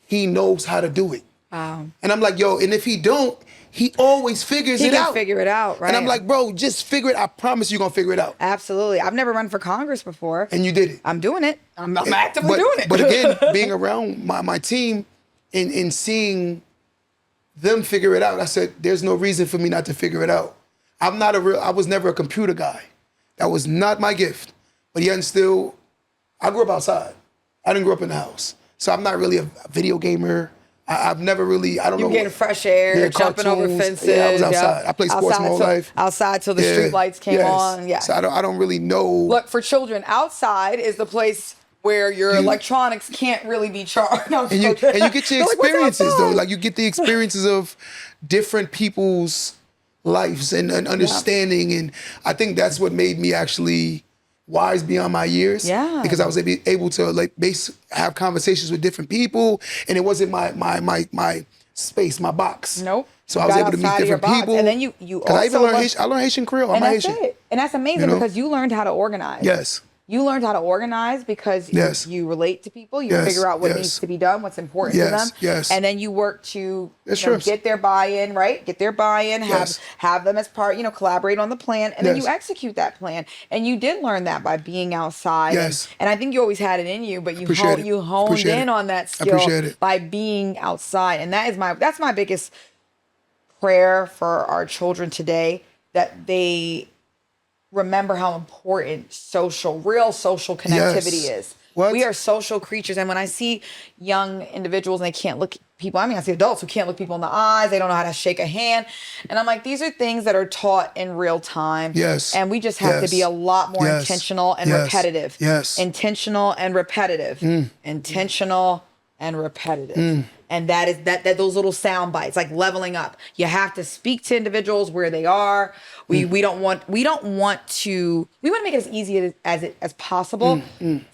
he knows how to do it. Wow. And I'm like, yo, and if he don't, he always figures it out. He can figure it out, right? And I'm like, bro, just figure it. I promise you're going to figure it out. Absolutely. I've never run for Congress before. And you did it. I'm doing it. I'm actively doing it. But again, being around my team and seeing them figure it out, I said, there's no reason for me not to figure it out. I was never a computer guy. That was not my gift. But yet and still, I grew up outside. I didn't grow up in the house. So I'm not really a video gamer. I've never really, I don't know. You getting fresh air, jumping over fences. Yeah, I was outside. I played sports my whole life. Outside till the street lights came on. Yeah. So I don't really know. Look, for children, outside is the place where your electronics can't really be charged. And you get your experiences, though. Like, you get the experiences of different people's lives and understanding. And I think that's what made me actually wise beyond my years. Yeah. Because I was able to like have conversations with different people, and it wasn't my space, my box. Nope. So I was able to meet different people. And then you also I even learned Haitian Creole. I'm Haitian. And that's amazing, because you learned how to organize. Yes. You learned how to organize because you relate to people. You figure out what needs to be done, what's important to them. Yes. And then you work to get their buy-in, right? Get their buy-in, have them as part, collaborate on the plan, and then you execute that plan. And you did learn that by being outside. Yes. And I think you always had it in you, but you honed in on that skill by being outside. And that's my biggest prayer for our children today, that they remember how important real social connectivity is. We are social creatures. And when I see young individuals and they can't look people, I see adults who can't look people in the eyes. They don't know how to shake a hand. And I'm like, these are things that are taught in real time. Yes. And we just have to be a lot more intentional and repetitive. Yes. Intentional and repetitive. Intentional and repetitive. And that is that those little sound bites, like leveling up. You have to speak to individuals where they are. We want to make it as easy as possible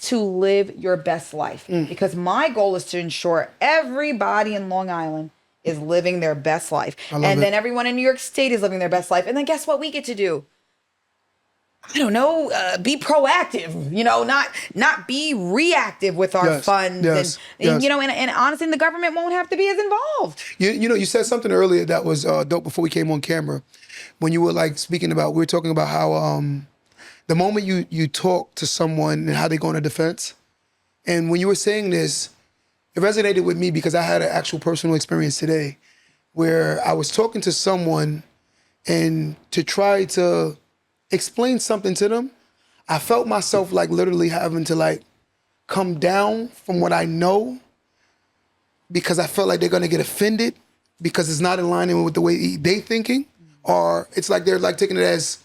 to live your best life. Because my goal is to ensure everybody in Long Island is living their best life. Then everyone in New York State is living their best life. And then guess what we get to do? I don't know, be proactive, not be reactive with our funds. And honestly, the government won't have to be as involved. You said something earlier that was dope before we came on camera. When you were like speaking about, we were talking about how the moment you talk to someone and how they go on a defense. And when you were saying this, it resonated with me because I had an actual personal experience today where I was talking to someone, and to try to explain something to them, I felt myself like literally having to like come down from what I know, because I felt like they're gonna get offended because it's not in line with the way they thinking, or it's like they're like taking it as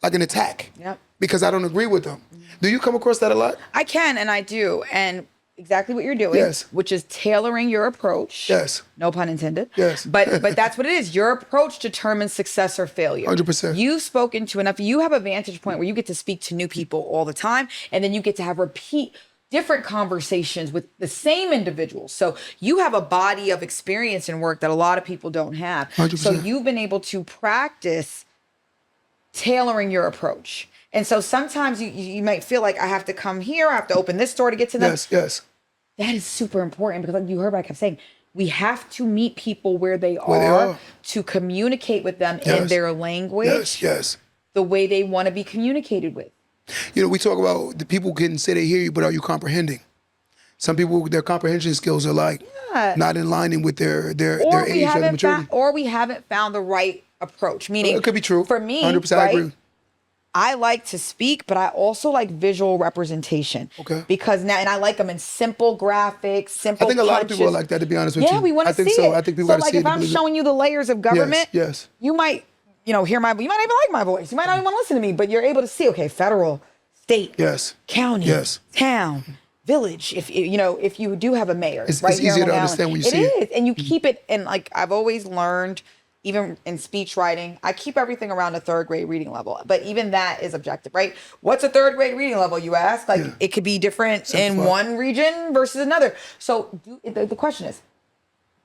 like an attack because I don't agree with them. Do you come across that a lot? I can, and I do. And exactly what you're doing, which is tailoring your approach. Yes. No pun intended. Yes. But that's what it is. Your approach determines success or failure. 100%. You've spoken to enough. You have a vantage point where you get to speak to new people all the time, and then you get to have different conversations with the same individuals. So you have a body of experience in work that a lot of people don't have. 100%. So you've been able to practice tailoring your approach. And so sometimes you might feel like I have to come here, I have to open this door to get to them. Yes. That is super important because like you heard what I kept saying. We have to meet people where they are to communicate with them in their language. Yes. The way they want to be communicated with. You know, we talk about the people can say they hear you, but are you comprehending? Some people, their comprehension skills are like not in line with their age or their maturity. Or we haven't found the right approach. Meaning, it could be true. For me, 100%, right, I agree. I like to speak, but I also like visual representation. Okay. Because now, and I like them in simple graphics, simple I think a lot of punches. people are like that, to be honest with you. Yeah, we want to see it. So. I think people got to like see it. So like if I'm showing you the layers of government, yes. You might, you might even like my voice. You might not even want to listen to me, but you're able to see, okay, federal, state, county, town, village. If you do have a mayor, it's right here easier on to Long understand Island. when you see it. It is, and you keep it. And like I've always learned, even in speech writing, I keep everything around a third grade reading level. But even that is objective, right? What's a third grade reading level? You ask. Like it could be different in one region versus another. So the question is,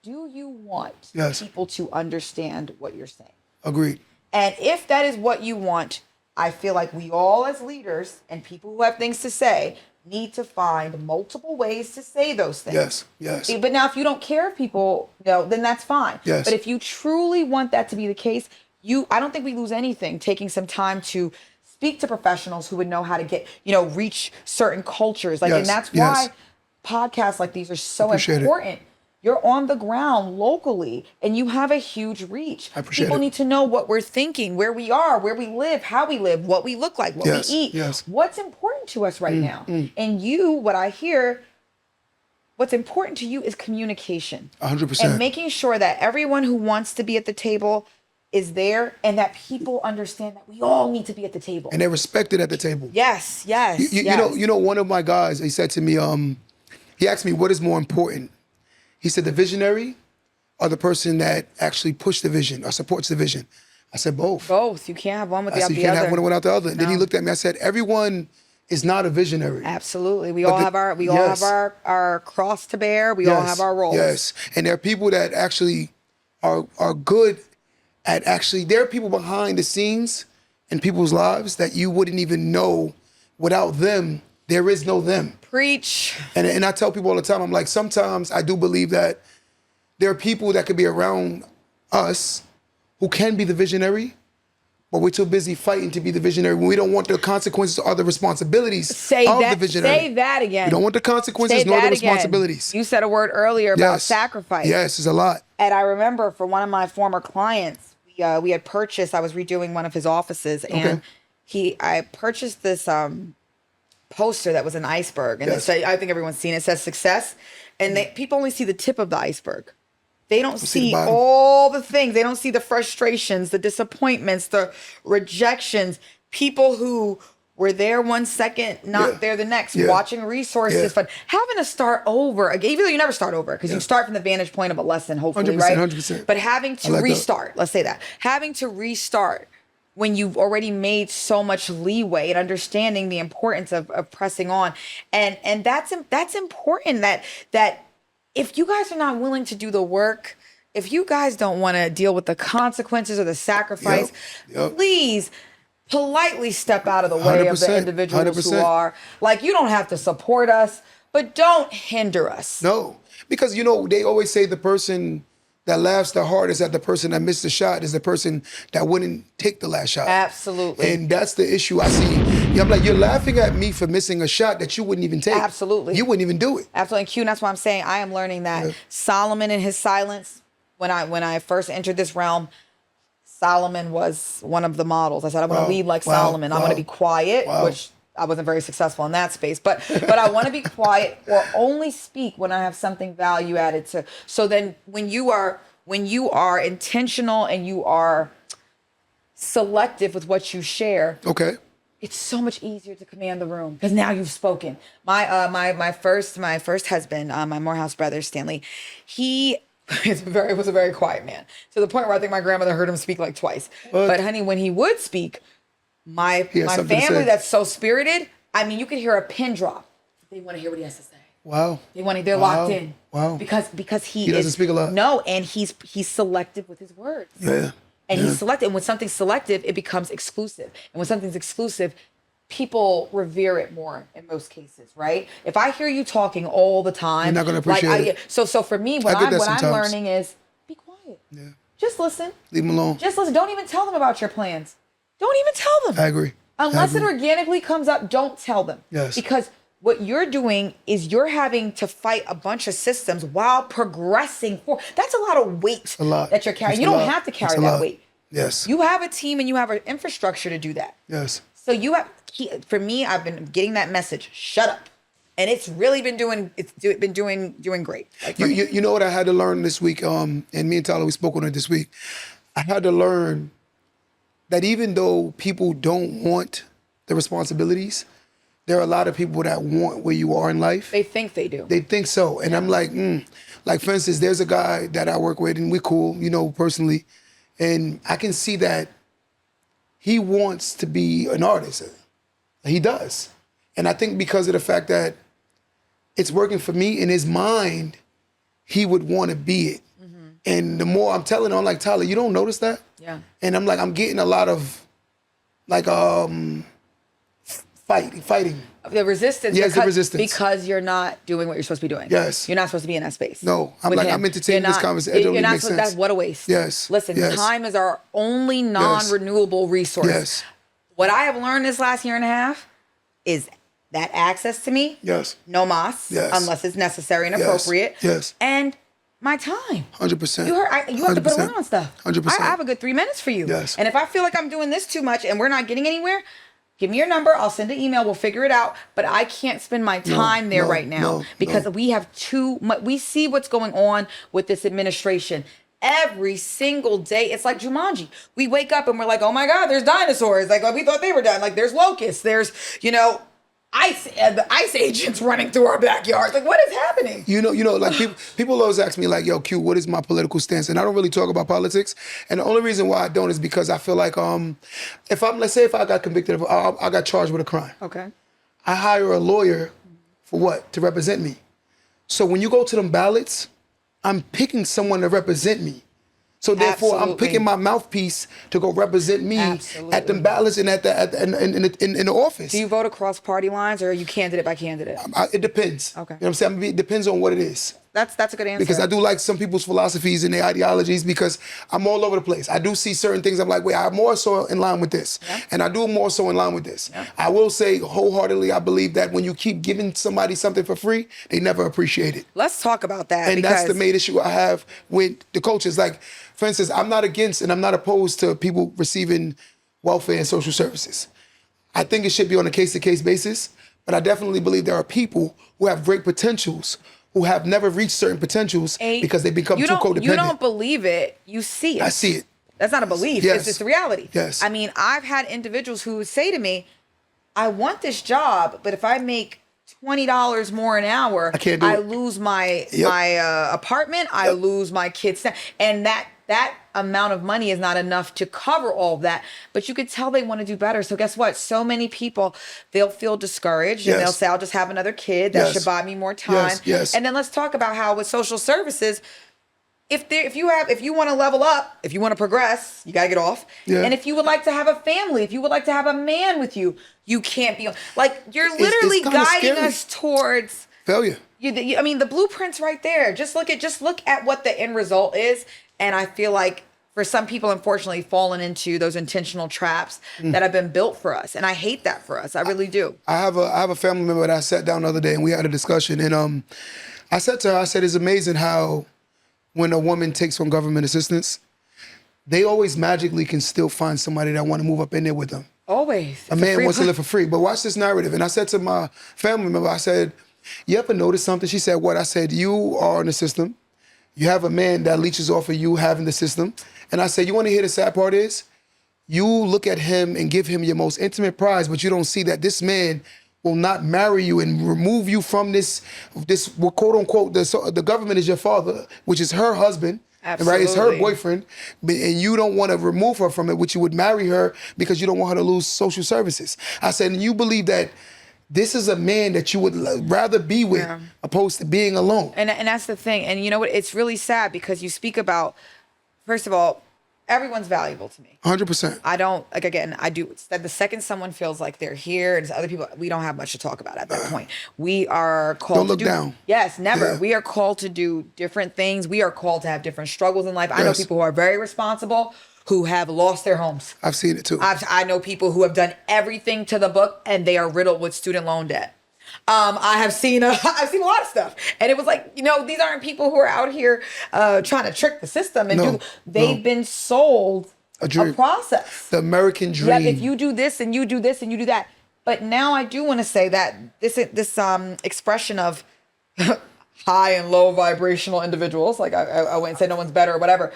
do you want people to understand what you're saying? Agreed. And if that is what you want, I feel like we all as leaders and people who have things to say need to find multiple ways to say those things. Yes. But now if you don't care if people know, then that's fine. Yes. But if you truly want that to be the case, I don't think we lose anything taking some time to speak to professionals who would know how to get, reach certain cultures. And that's why podcasts like these are so important. You're on the ground locally and you have a huge reach. People need to know what we're thinking, where we are, where we live, how we live, what we look like, what we eat, what's important to us right now. And what I hear, what's important to you is communication. 100%. And making sure that everyone who wants to be at the table is there and that people understand that we all need to be at the table. And they're respected at the table. Yes. You know, one of my guys, he said to me, he asked me, what is more important? He said, the visionary or the person that actually pushed the vision or supports the vision? I said, both. Both. You can't have one without the other. You can't have one without the other. And then he looked at me, I said, everyone is not a visionary. Absolutely. We all have our cross to bear. We all have our roles. Yes. And there are people that actually are good at there are people behind the scenes in people's lives that you wouldn't even know. Without them, there is no them. Preach. And I tell people all the time, I'm like, sometimes I do believe that there are people that could be around us who can be the visionary, but we're too busy fighting to be the visionary when we don't want the consequences or the responsibilities of the visionary. Say that again. We don't want the consequences nor the responsibilities. Again. You said a word earlier about sacrifice. Yes, it's a lot. And I remember for one of my former clients, we had purchased, I was redoing one of his offices, and I purchased this poster that was an iceberg, and it said, I think everyone's seen it. It says success, and people only see the tip of the iceberg. They don't see all the things. They don't see the frustrations, the disappointments, the rejections, people who were there one second, not there the next, watching resources, but having to start over again, even though you never start over because you start from the vantage point of a lesson, hopefully, 100%, right? 100%. But having to restart, let's say that, having to restart when you've already made so much leeway and understanding the importance of pressing on. And that's important that if you guys are not willing to do the work, if you guys don't want to deal with the consequences or the sacrifice, please politely step out of the way of the individuals 100%. who are. Like, you don't have to support us, but don't hinder us. No, because, they always say the person that laughs the hardest at the person that missed the shot is the person that wouldn't take the last shot. Absolutely. And that's the issue I see. I'm like, you're laughing at me for missing a shot that you wouldn't even take. Absolutely. You wouldn't even do it. Absolutely. And Q, and that's why I'm saying I am learning that Solomon in his silence, when I first entered this realm, Solomon was one of the models. I said, I want to lead like Solomon. I want to be quiet, which I wasn't very successful in that space, but I want to be quiet or only speak when I have something value added to. So then when you are intentional and you are selective with what you share, it's so much easier to command the room because now you've spoken. My first husband, my Morehouse brother, Stanley, he was a very quiet man, to the point where I think my grandmother heard him speak like twice. But honey, when he would speak, my family that's so spirited, I mean, you could hear a pin drop. They want to hear what he has to say. Wow. They're locked in. Wow. Because he doesn't speak a lot. No, and he's selective with his words. Yeah. And he's selective. And when something's selective, it becomes exclusive. And when something's exclusive, people revere it more in most cases, right? If I hear you talking all the time, you're not going to appreciate it. So for me, what I'm learning is be quiet. Yeah. Just listen. Leave them alone. Just listen. Don't even tell them about your plans. Don't even tell them. I agree. Unless it organically comes up, don't tell them. Yes. Because what you're doing is you're having to fight a bunch of systems while progressing forward. That's a lot of weight that you're carrying. You don't have to carry that weight. Yes. You have a team and you have an infrastructure to do that. Yes. So you have, for me, I've been getting that message. Shut up. And it's really been doing great. Like you know what I had to learn this week, and me and Tyler, we spoke on it this week. I had to learn that even though people don't want the responsibilities, there are a lot of people that want where you are in life. They think they do. They think so. And I'm like, Like, for instance, there's a guy that I work with, and we're cool, personally. And I can see that he wants to be an artist. He does. And I think because of the fact that it's working for me, in his mind, he would want to be it. Mm-hmm. And the more I'm telling him, I'm like, Tyler, you don't notice that? Yeah. And I'm like, I'm getting a lot of, like, fighting. The resistance. Yes, the resistance. Because you're not doing what you're supposed to be doing. Yes. You're not supposed to be in that space. No. I'm entertaining this conversation. It don't make sense. What a waste. Yes. Listen, yes. time is our only non-renewable resource. Yes. What I have learned this last year and a half is that access to me. Yes. No mas. Yes. Unless it's necessary and appropriate. Yes. And my time. 100%. You have to put around stuff. 100%. I have a good 3 minutes for you. Yes. And if I feel like I'm doing this too much and we're not getting anywhere, give me your number. I'll send an email. We'll figure it out. But I can't spend my time there right now because we have too much. We see what's going on with this administration every single day. It's like Jumanji. We wake up and we're like, oh my God, there's dinosaurs. Like we thought they were done. Like there's locusts. There's, the ice agents running through our backyards. Like what is happening? Like people always ask me like, yo, Q, what is my political stance? And I don't really talk about politics. And the only reason why I don't is because I feel like let's say if I got convicted I got charged with a crime. Okay. I hire a lawyer for what? To represent me. So when you go to them ballots, I'm picking someone to represent me. So therefore, I'm picking my mouthpiece to go represent me at the ballots and in the office. Do you vote across party lines, or are you candidate by candidate? It depends. Okay. You know what I'm saying? It depends on what it is. That's a good answer. Because I do like some people's philosophies and their ideologies because I'm all over the place. I do see certain things. I'm like, wait, I'm more so in line with this. Yeah. And I do more so in line with this. Yeah. I will say wholeheartedly, I believe that when you keep giving somebody something for free, they never appreciate it. Let's talk about that. And that's the main issue I have with the coaches. Like, for instance, I'm not against and I'm not opposed to people receiving welfare and social services. I think it should be on a case-to-case basis, but I definitely believe there are people who have great potentials who have never reached certain potentials because they become too codependent. You don't believe it, you see it. I see it. That's not a belief, yes. It's just the reality. Yes. I mean, I've had individuals who would say to me, I want this job, but if I make $20 more an hour, I lose my apartment, I lose my kids. And that amount of money is not enough to cover all of that. But you could tell they want to do better. So guess what? So many people, they'll feel discouraged and they'll say, I'll just have another kid. That should buy me more time. Yes. And then let's talk about how with social services, if you want to level up, if you want to progress, you got to get off. Yeah. And if you would like to have a family, if you would like to have a man with you, you can't be like, you're literally guiding us towards failure. The blueprint's right there. Just look at what the end result is. And I feel like for some people, unfortunately, fallen into those intentional traps that have been built for us. And I hate that for us. I really do. I have a family member that I sat down the other day and we had a discussion. And I said to her, it's amazing how when a woman takes on government assistance, they always magically can still find somebody that want to move up in there with them. Always. A man wants to live for free. But watch this narrative. And I said to my family member, I said, you ever notice something? She said, what? I said, you are in the system. You have a man that leeches off of you having the system. And I said, you want to hear the sad part is? You look at him and give him your most intimate prize, but you don't see that this man will not marry you and remove you from this quote unquote, the government is your father, which is her husband. Absolutely. Right? It's her boyfriend, and you don't want to remove her from it, which you would marry her because you don't want her to lose social services. I said, and you believe that this is a man that you would rather be with opposed to being alone. And that's the thing. And you know what? It's really sad because you speak about, first of all, everyone's valuable to me. 100%. I don't, like, again, I do, the second someone feels like they're here and other people, we don't have much to talk about at that point. We are called Don't look to do, down. Yes, never. Yeah. We are called to do different things. We are called to have different struggles in life. I know Yes. people who are very responsible who have lost their homes. I've seen it too. I know people who have done everything to the book and they are riddled with student loan debt. I've seen a lot of stuff, and it was like, you know, these aren't people who are out here trying to trick the system and they've been sold a process. The American dream. Yeah, if you do this and you do this and you do that. But now I do want to say that this expression of high and low vibrational individuals, like I wouldn't say no one's better or whatever.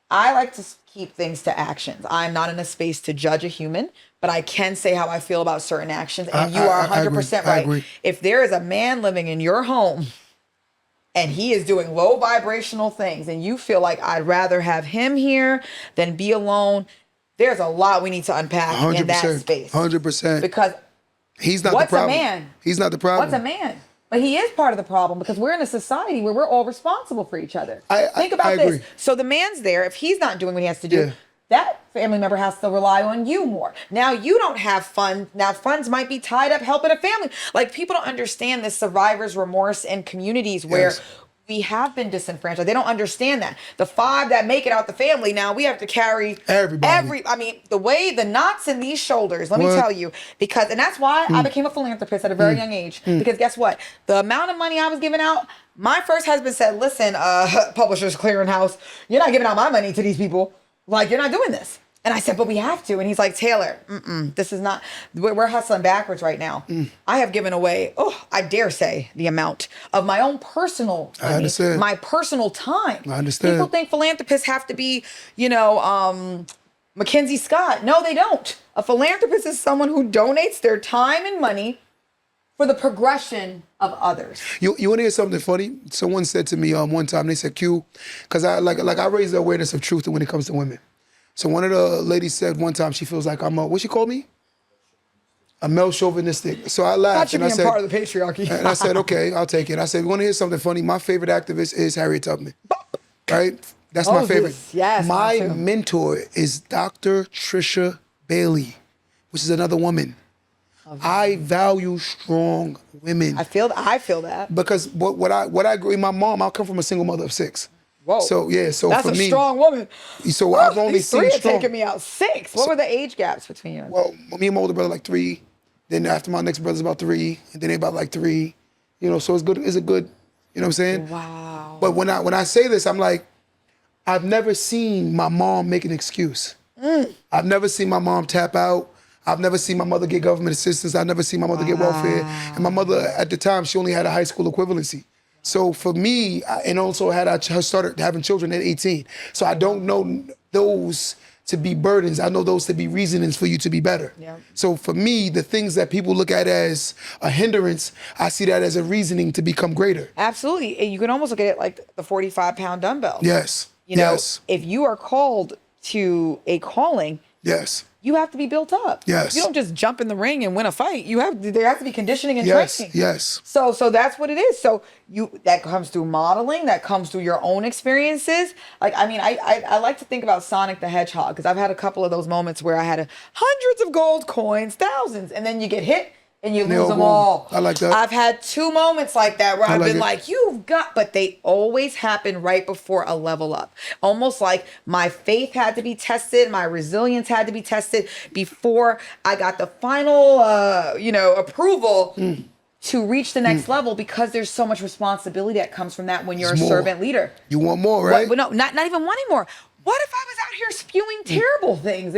I like to keep things to actions. I'm not in a space to judge a human, but I can say how I feel about certain actions. And you are 100% right. agree. If there is a man living in your home and he is doing low vibrational things and you feel like I'd rather have him here than be alone, there's a lot we need to unpack 100%, in that space. 100%. Because he's not what's the problem. a man? He's not the problem. What's a man? But he is part of the problem because we're in a society where we're all responsible for each other. Think about I this. agree. So the man's there. If he's not doing what he has to do, Yeah. that family member has to rely on you more. Now you don't have funds. Now funds might be tied up helping a family. Like, people don't understand this survivor's remorse in communities where Yes. we have been disenfranchised. They don't understand that. The 5 that make it out the family, now we have to carry Everybody. I mean, the way the knots in these shoulders, let me tell you, and that's why I became a philanthropist at a very young age. Because guess what? The amount of money I was giving out, my first husband said, listen, Publishers Clearinghouse, you're not giving out my money to these people. Like, you're not doing this. And I said, but we have to. And he's like, Taylor, this is not, we're hustling backwards right now. I have given away, I dare say, the amount of my own personal money, I understand. my personal time. I understand. People think philanthropists have to be, Mackenzie Scott. No, they don't. A philanthropist is someone who donates their time and money for the progression of others. You want to hear something funny? Someone said to me one time, they said, Q, because I raise the awareness of truth when it comes to women. So one of the ladies said one time she feels like I'm what she called me? A male chauvinistic. So I laughed and I said, part of the patriarchy. and I said, okay, I'll take it. I said, you want to hear something funny? My favorite activist is Harriet Tubman, right? That's my favorite. Yes, my mine too. mentor is Dr. Trisha Bailey, which is another woman. I value strong women. I feel that. Because what I agree, my mom, I come from a single mother of 6. Whoa. So yeah, so that's for a me, strong woman. So I've only these seen 3 are strong. taking me out 6. What were the age gaps between you? Well, me and my older brother like 3. Then after my next brother's about 3, and then they about like 3. So it's good. It's a good. You know what I'm saying? Wow. But when I say this, I'm like, I've never seen my mom make an excuse. I've never seen my mom tap out. I've never seen my mother get government assistance. I've never seen my mother get welfare. And my mother, at the time, she only had a high school equivalency. So for me, and also I started having children at 18. So I don't know those to be burdens. I know those to be reasonings for you to be better. Yeah. So for me, the things that people look at as a hindrance, I see that as a reasoning to become greater. Absolutely. And you can almost look at it like the 45-pound dumbbell. Yes. If you are called to a calling, yes, you have to be built up. Yes. You don't just jump in the ring and win a fight. There has to be conditioning and training. Yes. So that's what it is. So that comes through modeling, that comes through your own experiences. Like, I mean, I like to think about Sonic the Hedgehog, because I've had a couple of those moments where I had hundreds of gold coins, thousands, and then you get hit and you lose them all. I like that. I've had 2 moments like that where I've been it. like, but they always happen right before a level up. Almost like my faith had to be tested, my resilience had to be tested before I got the final, approval to reach the next level, because there's so much responsibility that comes from that when you're a servant leader. You want more, right? No, not even wanting more. What if I was out here spewing terrible things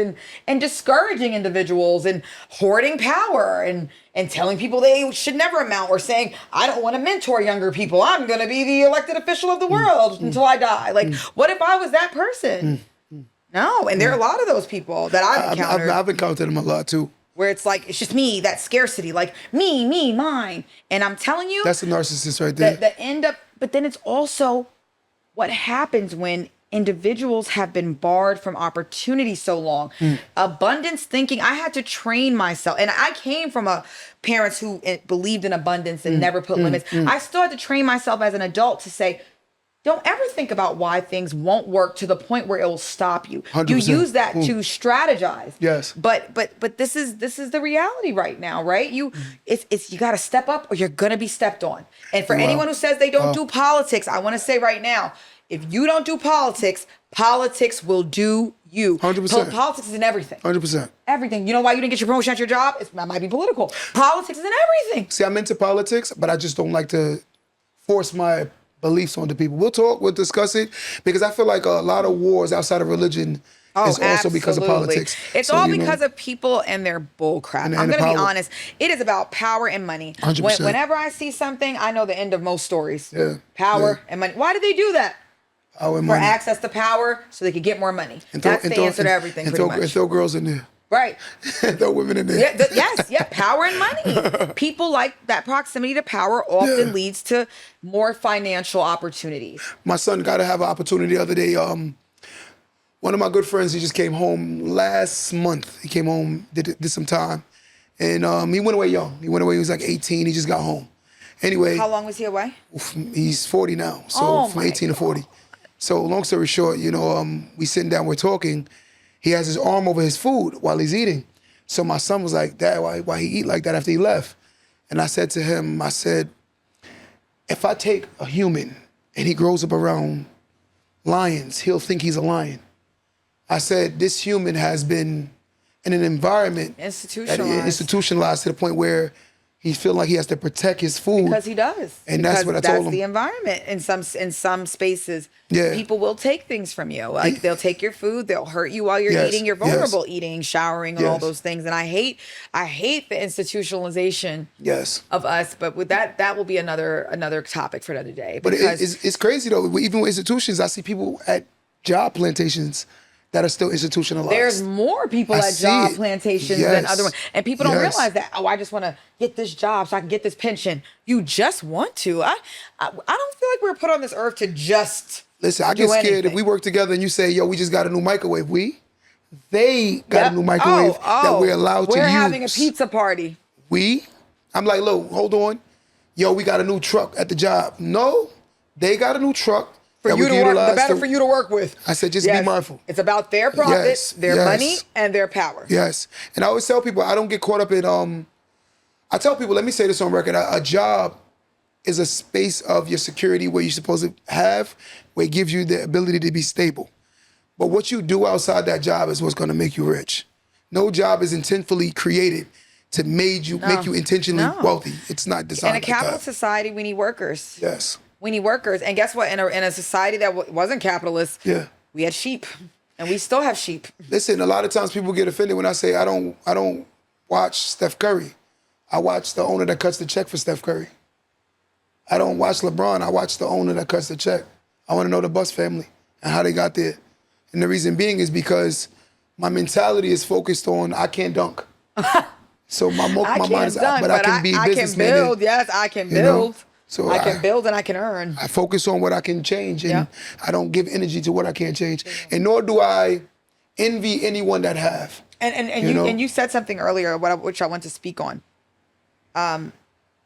and discouraging individuals and hoarding power and telling people they should never amount, or saying, I don't want to mentor younger people. I'm going to be the elected official of the world until I die. Like, what if I was that person? No. And there are a lot of those people that I've encountered. I've encountered them a lot too. Where it's like, it's just me, that scarcity, like me, mine. And I'm telling you. That's a narcissist right there. But then it's also what happens when individuals have been barred from opportunity so long. Abundance thinking, I had to train myself. And I came from parents who believed in abundance and never put limits. I still had to train myself as an adult to say, don't ever think about why things won't work to the point where it will stop you. 100%. You use that to strategize. Yes. But this is the reality right now, right? You got to step up or you're gonna be stepped on. And for anyone who says they don't do politics, I want to say right now, if you don't do politics, politics will do you. 100%. Politics is in everything. 100%. Everything. You know why you didn't get your promotion at your job? That might be political. Politics is in everything. See, I'm into politics, but I just don't like to force my beliefs onto people. We'll talk, we'll discuss it, because I feel like a lot of wars outside of religion is also because of politics. It's all because of people and their bull crap. I'm going to be honest. It is about power and money. 100%. Whenever I see something, I know the end of most stories. Yeah. Power and money. Why do they do that? Power and For money. access to power so they could get more money. That's the answer to everything, pretty much. And throw girls in there. Right. Throw women in there. Yes, power and money. People like that proximity to power often leads to more financial opportunities. My son got to have an opportunity the other day. One of my good friends, he just came home last month. He came home, did some time, and he went away young. He was like 18. He just got home. Anyway. How long was he away? He's 40 now, so from 18 to 40. So long story short, we sitting down, we're talking. He has his arm over his food while he's eating. So my son was like, Dad, why he eat like that after he left? And I said to him, if I take a human and he grows up around lions, he'll think he's a lion. I said, this human has been in an environment institutionalized to the point where he feels like he has to protect his food. Because he does. And that's what I told him. That's the environment. In some spaces, Yeah. people will take things from you. Like they'll take your food, they'll hurt you while you're eating. You're vulnerable eating, showering, and all those things. And I hate the institutionalization of us. But with that will be another topic for another day. But it's crazy though. Even with institutions, I see people at job plantations that are still institutionalized. There's more people at job plantations than other ones. And people don't realize that, I just want to get this job so I can get this pension. You just want to. I don't feel like we're put on this earth to just Listen, I get scared if we work together and you say, yo, we just got a new microwave. They got a new microwave that we're allowed to use. We're having a pizza party. I'm like, look, hold on. Yo, we got a new truck at the job. No, they got a new truck. For you to work, the better for you to work with. I said, just be mindful. It's about their profits, their money, and their power. Yes. And I always tell people, I don't get caught up in, I tell people, let me say this on record, a job is a space of your security where you're supposed to have, where it gives you the ability to be stable. But what you do outside that job is what's going to make you rich. No job is intentionally created to make you intentionally wealthy. It's not designed like that. In a capitalist society, we need workers. Yes. We need workers. And guess what? In a society that wasn't capitalist, we had sheep. And we still have sheep. Listen, a lot of times people get offended when I say I don't watch Steph Curry. I watch the owner that cuts the check for Steph Curry. I don't watch LeBron. I watch the owner that cuts the check. I want to know the Buss family and how they got there. And the reason being is because my mentality is focused on I can't dunk. So my mind is, but I can be a businessman. I can build. Yes, I can build. So I can build and I can earn. I focus on what I can change, and I don't give energy to what I can't change. And nor do I envy anyone that have. And you said something earlier, which I want to speak on.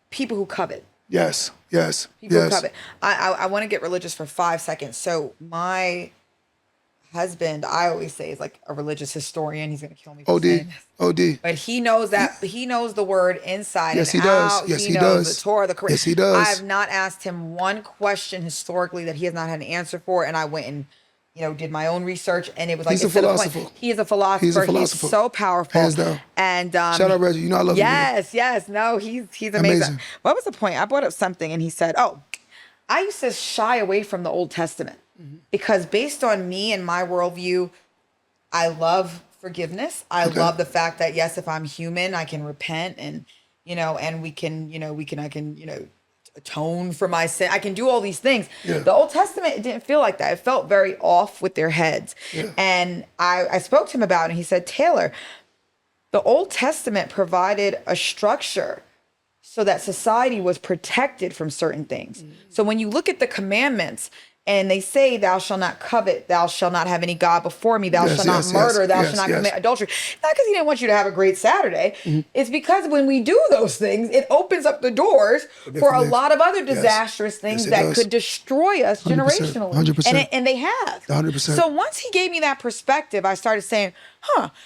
People who covet. Yes. People who covet. I want to get religious for 5 seconds. So my husband, I always say, is like a religious historian. He's going to kill me for saying this. OD. But he knows that. He knows the word inside and out. Yes, he does. Yes, he does. The Torah, the Quran. Yes, he does. I have not asked him one question historically that he has not had an answer for. And I went and, did my own research. And it was like, he's a philosopher. He is a philosopher. He's so powerful. Hands down. And shout out Reggie. I love him. Yes. No, he's amazing. What was the point? I brought up something and he said, I used to shy away from the Old Testament. Because based on me and my worldview, I love forgiveness. I love the fact that, yes, if I'm human, I can repent and I can atone for my sin. I can do all these things. Yeah. The Old Testament, it didn't feel like that. It felt very off with their heads. Yeah. And I spoke to him about it and he said, Taylor, the Old Testament provided a structure so that society was protected from certain things. So when you look at the commandments, And they say, thou shalt not covet, thou shalt not have any God before me, thou shalt not murder, thou shalt not commit adultery. Not because he didn't want you to have a great Saturday. It's because when we do those things, it opens up the doors for a lot of other disastrous things that could destroy us 100%, generationally. 100%. And they have. 100%. So once he gave me that perspective, I started saying,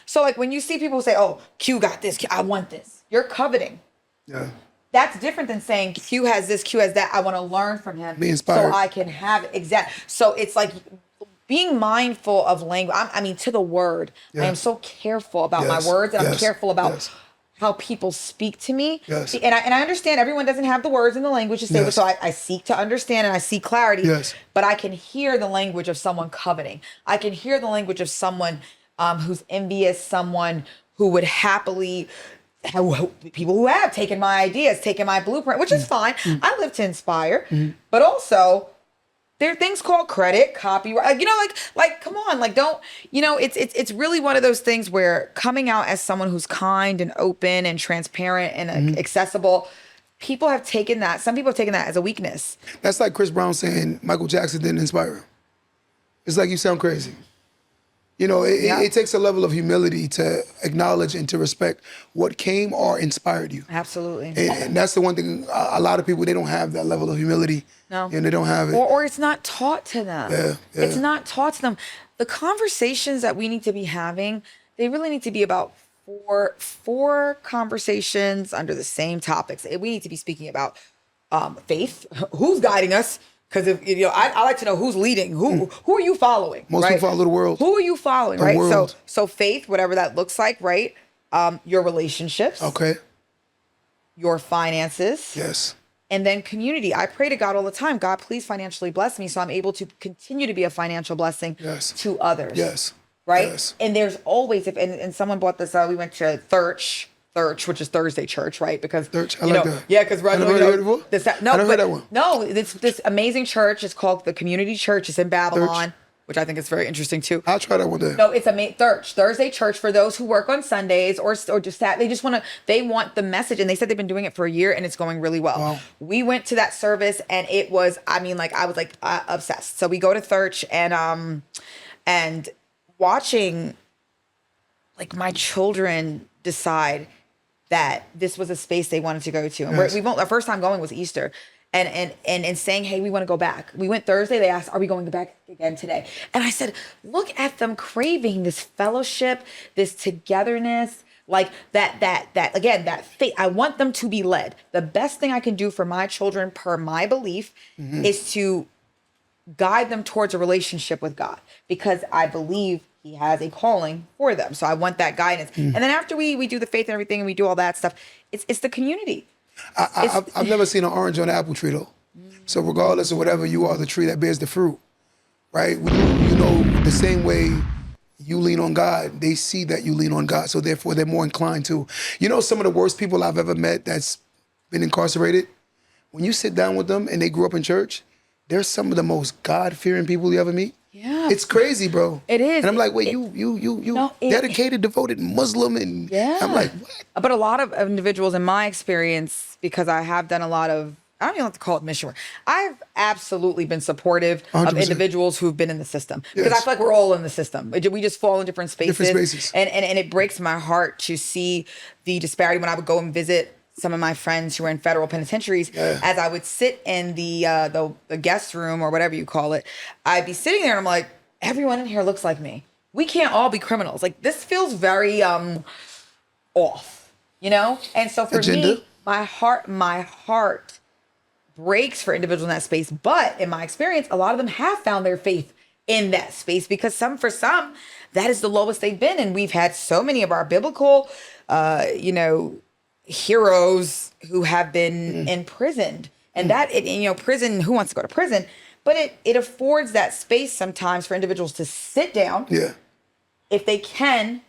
so like when you see people say, oh, Q got this, I want this. You're coveting. Yeah. That's different than saying Q has this, Q has that. I want to learn from him Be inspired. so I can have it. So it's like being mindful of language. I mean, to the word. I am so careful about my words, and I'm careful about how people speak to me. Yes. And I understand everyone doesn't have the words and the language to say it, so I seek to understand and I seek clarity. Yes. But I can hear the language of someone coveting. I can hear the language of someone who's envious, someone who would happily... people who have taken my ideas, taken my blueprint, which is fine. I live to inspire, but also there are things called credit, copyright. Like come on, like don't. It's really one of those things where coming out as someone who's kind and open and transparent and accessible, people have taken that. Some people have taken that as a weakness. That's like Chris Brown saying Michael Jackson didn't inspire him. It's like you sound crazy. It takes a level of humility to acknowledge and to respect what came or inspired you. Absolutely. And that's the one thing, a lot of people, they don't have that level of humility. No. And they don't have it. Or it's not taught to them. Yeah. It's not taught to them. The conversations that we need to be having, they really need to be about four conversations under the same topics. We need to be speaking about faith, who's guiding us. Because I like to know who's leading. Who are you following? Most people follow the world. Who are you following? The right. World. So faith, whatever that looks like, right? Your relationships. Okay. Your finances. Yes. And then community. I pray to God all the time. God, please financially bless me so I'm able to continue to be a financial blessing to others. Yes. Right. Yes. And there's always and someone bought this. We went to Thurch, which is Thursday church, right? Because Thurch, I like that. Yeah, because I never heard it before. I never heard that one. No, this amazing church is called the Community Church. It's in Babylon, which I think is very interesting too. I'll try that one day. No, it's Thursday church for those who work on Sundays or just that they want the message, and they said they've been doing it for a year and it's going really well. Wow. We went to that service and it was, I was obsessed. So we go to Thurch and watching like my children decide that this was a space they wanted to go to. And our first time going was Easter. And saying, hey, we want to go back. We went Thursday. They asked, are we going back again today? And I said, look at them craving this fellowship, this togetherness, like that faith. I want them to be led. The best thing I can do for my children, per my belief, is to guide them towards a relationship with God, because I believe He has a calling for them. So I want that guidance. And then after we do the faith and everything and we do all that stuff, it's the community. I've never seen an orange on an apple tree though. So regardless of whatever, you are the tree that bears the fruit, right? The same way you lean on God, they see that you lean on God. So therefore they're more inclined to. Some of the worst people I've ever met that's been incarcerated, when you sit down with them and they grew up in church, they're some of the most God-fearing people you ever meet. Yeah. It's crazy, bro. It is. And I'm like, wait, you dedicated, devoted Muslim, and I'm like, what? But a lot of individuals in my experience, because I have done a lot of, I don't even like to call it mission work. I've absolutely been supportive 100%. of individuals who've been in the system, because I feel like we're all in the system. We just fall in different spaces. And it breaks my heart to see the disparity when I would go and visit some of my friends who were in federal penitentiaries. As I would sit in the guest room or whatever you call it, I'd be sitting there and I'm like, everyone in here looks like me. We can't all be criminals. Like, this feels very off, And so for me, my heart breaks for individuals in that space. But in my experience, a lot of them have found their faith in that space, because for some, that is the lowest they've been. And we've had so many of our biblical, heroes who have been imprisoned, and prison, who wants to go to prison? But it affords that space sometimes for individuals to sit down, if they can,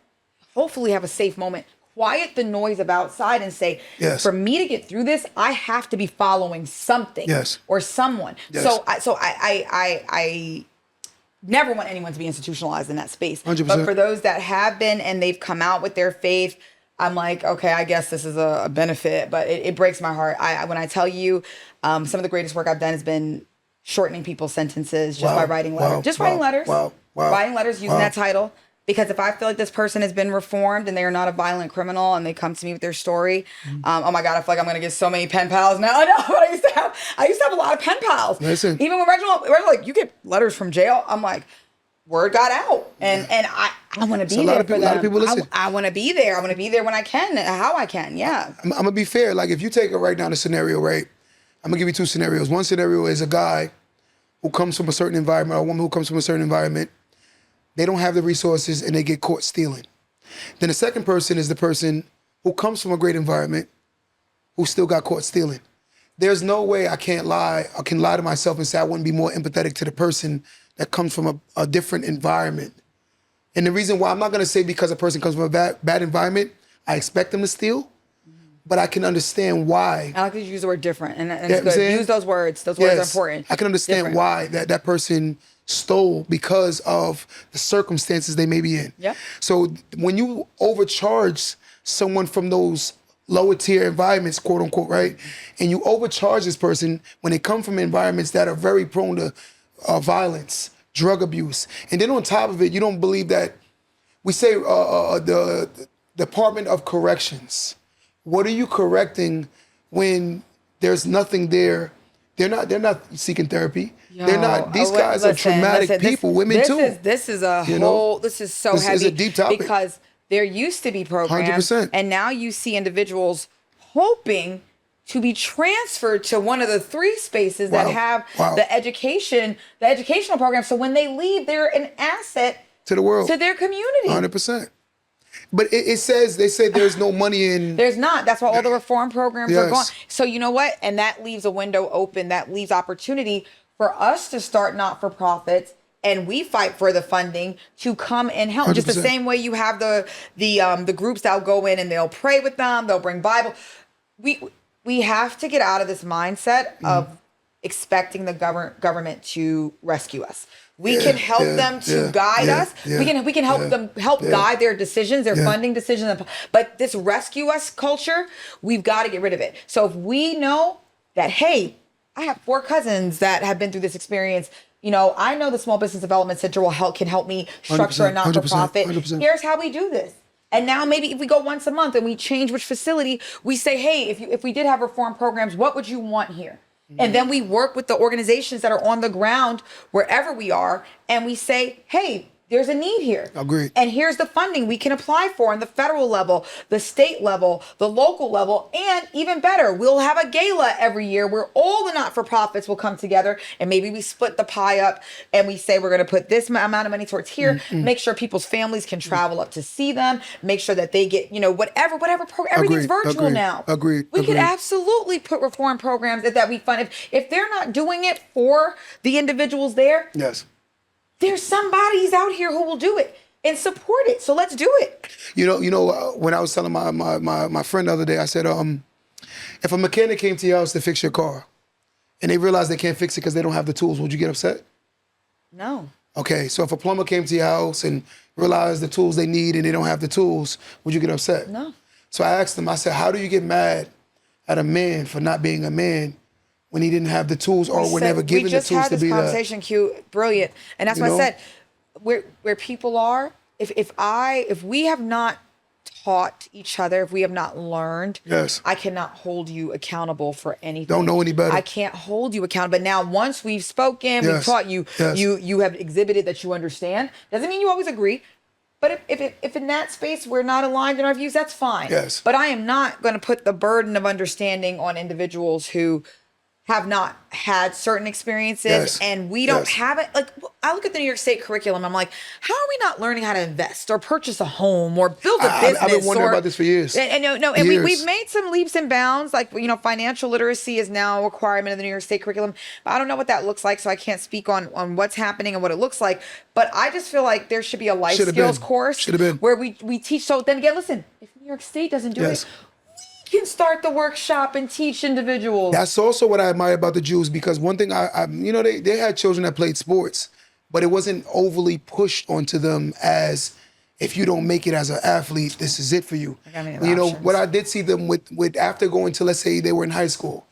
hopefully have a safe moment, quiet the noise of outside, and say, for me to get through this, I have to be following something or someone. So I never want anyone to be institutionalized in that space. 100%. But for those that have been and they've come out with their faith, I'm like, okay, I guess this is a benefit, but it breaks my heart. When I tell you, some of the greatest work I've done has been shortening people's sentences just by writing letters. Just writing letters. Writing letters, using that title. Because if I feel like this person has been reformed and they are not a violent criminal and they come to me with their story, oh my God, I feel like I'm going to get so many pen pals now. I know, but I used to have a lot of pen pals. Listen. Even when Reginald, like, you get letters from jail. I'm like, word got out. And I want to be there for them. A lot of people listen. I want to be there. I want to be there when I can, how I can, yeah. I'm going to be fair. Like, if you take it right down the scenario, right? I'm going to give you two scenarios. One scenario is a guy who comes from a certain environment, or a woman who comes from a certain environment. They don't have the resources and they get caught stealing. Then the second person is the person who comes from a great environment who still got caught stealing. There's no way I can lie to myself and say I wouldn't be more empathetic to the person that comes from a different environment. And the reason why, I'm not gonna say because a person comes from a bad environment, I expect them to steal, but I can understand why. I like to use the word different, and it's good. Use those words. Those words are important. I can understand why that person stole because of the circumstances they may be in. Yeah. So when you overcharge someone from those lower tier environments, quote unquote, right? And you overcharge this person when they come from environments that are very prone to violence, drug abuse. And then on top of it, you don't believe that, we say the Department of Corrections. What are you correcting when there's nothing there? They're not seeking therapy. Yo, they're not. These guys are traumatic people. Women too. This is a whole. This is so heavy. This is a deep topic because there used to be programs, 100%. and now you see individuals hoping to be transferred to one of the 3 spaces that have the educational program. So when they leave, they're an asset to the world, to their community. 100%. But they say there's no money in. There's not. That's why all the reform programs are gone. So you know what? And that leaves a window open. That leaves opportunity for us to start not-for-profits, and we fight for the funding to come and help. 100%. Just the same way you have the groups that'll go in and they'll pray with them. They'll bring Bible. We have to get out of this mindset of expecting the government to rescue us. We can help them to guide us. We can help them guide their decisions, their funding decisions. But this rescue us culture, we've got to get rid of it. So if we know that, hey, I have 4 cousins that have been through this experience. You know, I know the Small Business Development Center can help me structure a not-for-profit. 100%. Here's how we do this. And now maybe if we go once a month and we change which facility, we say, hey, if we did have reform programs, what would you want here? And then we work with the organizations that are on the ground wherever we are, and we say, hey, there's a need here. Agreed. And here's the funding we can apply for on the federal level, the state level, the local level, and even better, we'll have a gala every year where all the not-for-profits will come together, and maybe we split the pie up and we say we're going to put this amount of money towards here, make sure people's families can travel up to see them, make sure that they get, whatever program, everything's virtual now. Agreed. We could absolutely put reform programs that we fund. If they're not doing it for the individuals there, yes, there's somebody's out here who will do it and support it. So let's do it. When I was telling my friend the other day, I said, if a mechanic came to your house to fix your car and they realize they can't fix it because they don't have the tools, would you get upset? No. Okay, so if a plumber came to your house and realized the tools they need and they don't have the tools, would you get upset? No. So I asked him, I said, how do you get mad at a man for not being a man when he didn't have the tools or were never given the tools to be there? We just had this conversation, Q. Brilliant. And that's why I said, where people are, if we have not taught each other, if we have not learned, I cannot hold you accountable for anything. Don't know any better. I can't hold you accountable. But now once we've spoken, we've taught you, you have exhibited that you understand. Doesn't mean you always agree. But if in that space we're not aligned in our views, that's fine. Yes. But I am not going to put the burden of understanding on individuals who have not had certain experiences and we don't have it. Like, I look at the New York State curriculum, I'm like, how are we not learning how to invest or purchase a home or build a business? I've been wondering about this for years. And we've made some leaps and bounds. Like, financial literacy is now a requirement of the New York State curriculum. But I don't know what that looks like, so I can't speak on what's happening and what it looks like. But I just feel like there should be a life skills course where we teach. So then again, listen, if New York State doesn't do it, can start the workshop and teach individuals. That's also what I admire about the Jews, because one thing they had children that played sports, but it wasn't overly pushed onto them as, if you don't make it as an athlete, this is it for you. What I did see them with after going to, let's say they were in high school,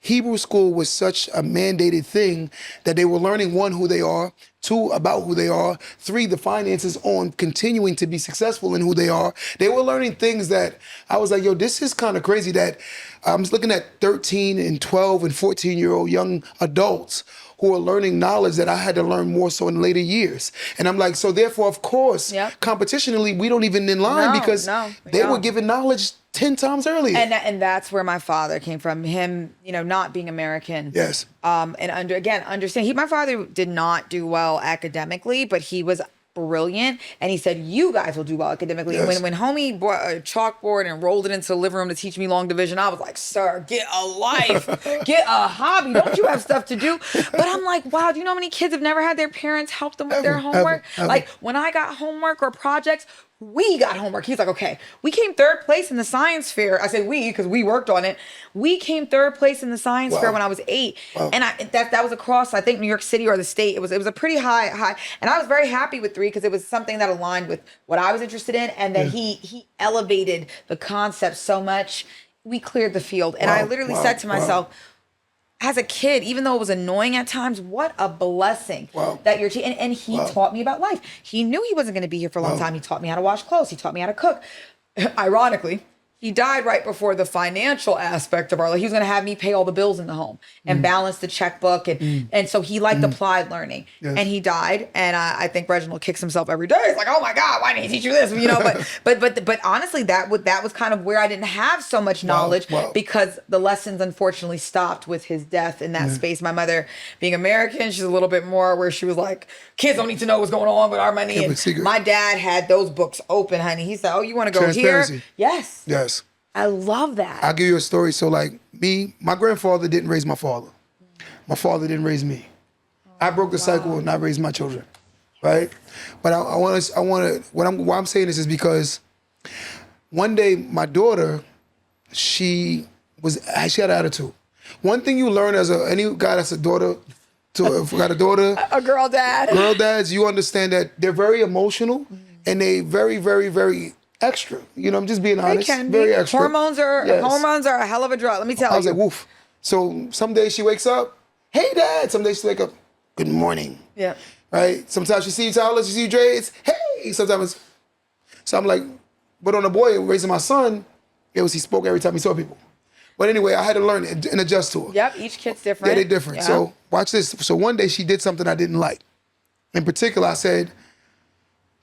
Hebrew school was such a mandated thing that they were learning, one, who they are, two, about who they are, three, the finances on continuing to be successful in who they are. They were learning things that I was like, yo, this is kind of crazy that I'm just looking at 13 and 12 and 14-year-old young adults who are learning knowledge that I had to learn more so in later years. And I'm like, so therefore, of course, competitionally, we don't even in line because they were given knowledge 10 times earlier. And that's where my father came from. Him, not being American. Yes. And understand. My father did not do well academically, but he was brilliant, and he said, you guys will do well academically. Yes. When homie brought a chalkboard and rolled it into the living room to teach me long division, I was like, sir, get a life, get a hobby. Don't you have stuff to do? But I'm like, wow, do you know how many kids have never had their parents help them with their homework? Ever. Like when I got homework or projects, we got homework. He's like, okay, we came third place in the science fair. I say we because we worked on it. We came third place in the science fair when I was 8. And that was across, I think, New York City or the state. It was a pretty high. And I was very happy with 3 because it was something that aligned with what I was interested in. And then he elevated the concept so much. We cleared the field. And I literally said to myself, as a kid, even though it was annoying at times, what a blessing that you're teaching. And he taught me about life. He knew he wasn't going to be here for a long time. He taught me how to wash clothes. He taught me how to cook. Ironically, he died right before the financial aspect of our life. He was going to have me pay all the bills in the home and balance the checkbook. And so he liked applied learning. Yes. And he died. And I think Reginald kicks himself every day. It's like, oh my God, why didn't he teach you this? But honestly, that was kind of where I didn't have so much knowledge because the lessons unfortunately stopped with his death in that space. My mother, being American, she's a little bit more where she was like, kids don't need to know what's going on with our money. And my dad had those books open, honey. He said, oh, you want to go here? Yes. Yes. I love that. I'll give you a story. So like my grandfather didn't raise my father. My father didn't raise me. I broke the cycle and I raised my children, right? But why I'm saying this is because one day my daughter, she had an attitude. One thing you learn as any guy that's a daughter, got a daughter, a girl dads, you understand that they're very emotional and they very, very, very extra. I'm just being honest. They can very be. extra. Hormones are a hell of a drug. Let me tell you. I was like, woof. So some days she wakes up, hey dad. Some days she wake up, good morning. Yeah. Right? Sometimes she sees Tyler, she sees Dre, it's hey. Sometimes so I'm like, but on a boy raising my son, he spoke every time he saw people. But anyway, I had to learn it and adjust to it. Yep, each kid's different. Yeah, they're different. Yeah. So watch this. So one day she did something I didn't like. In particular, I said,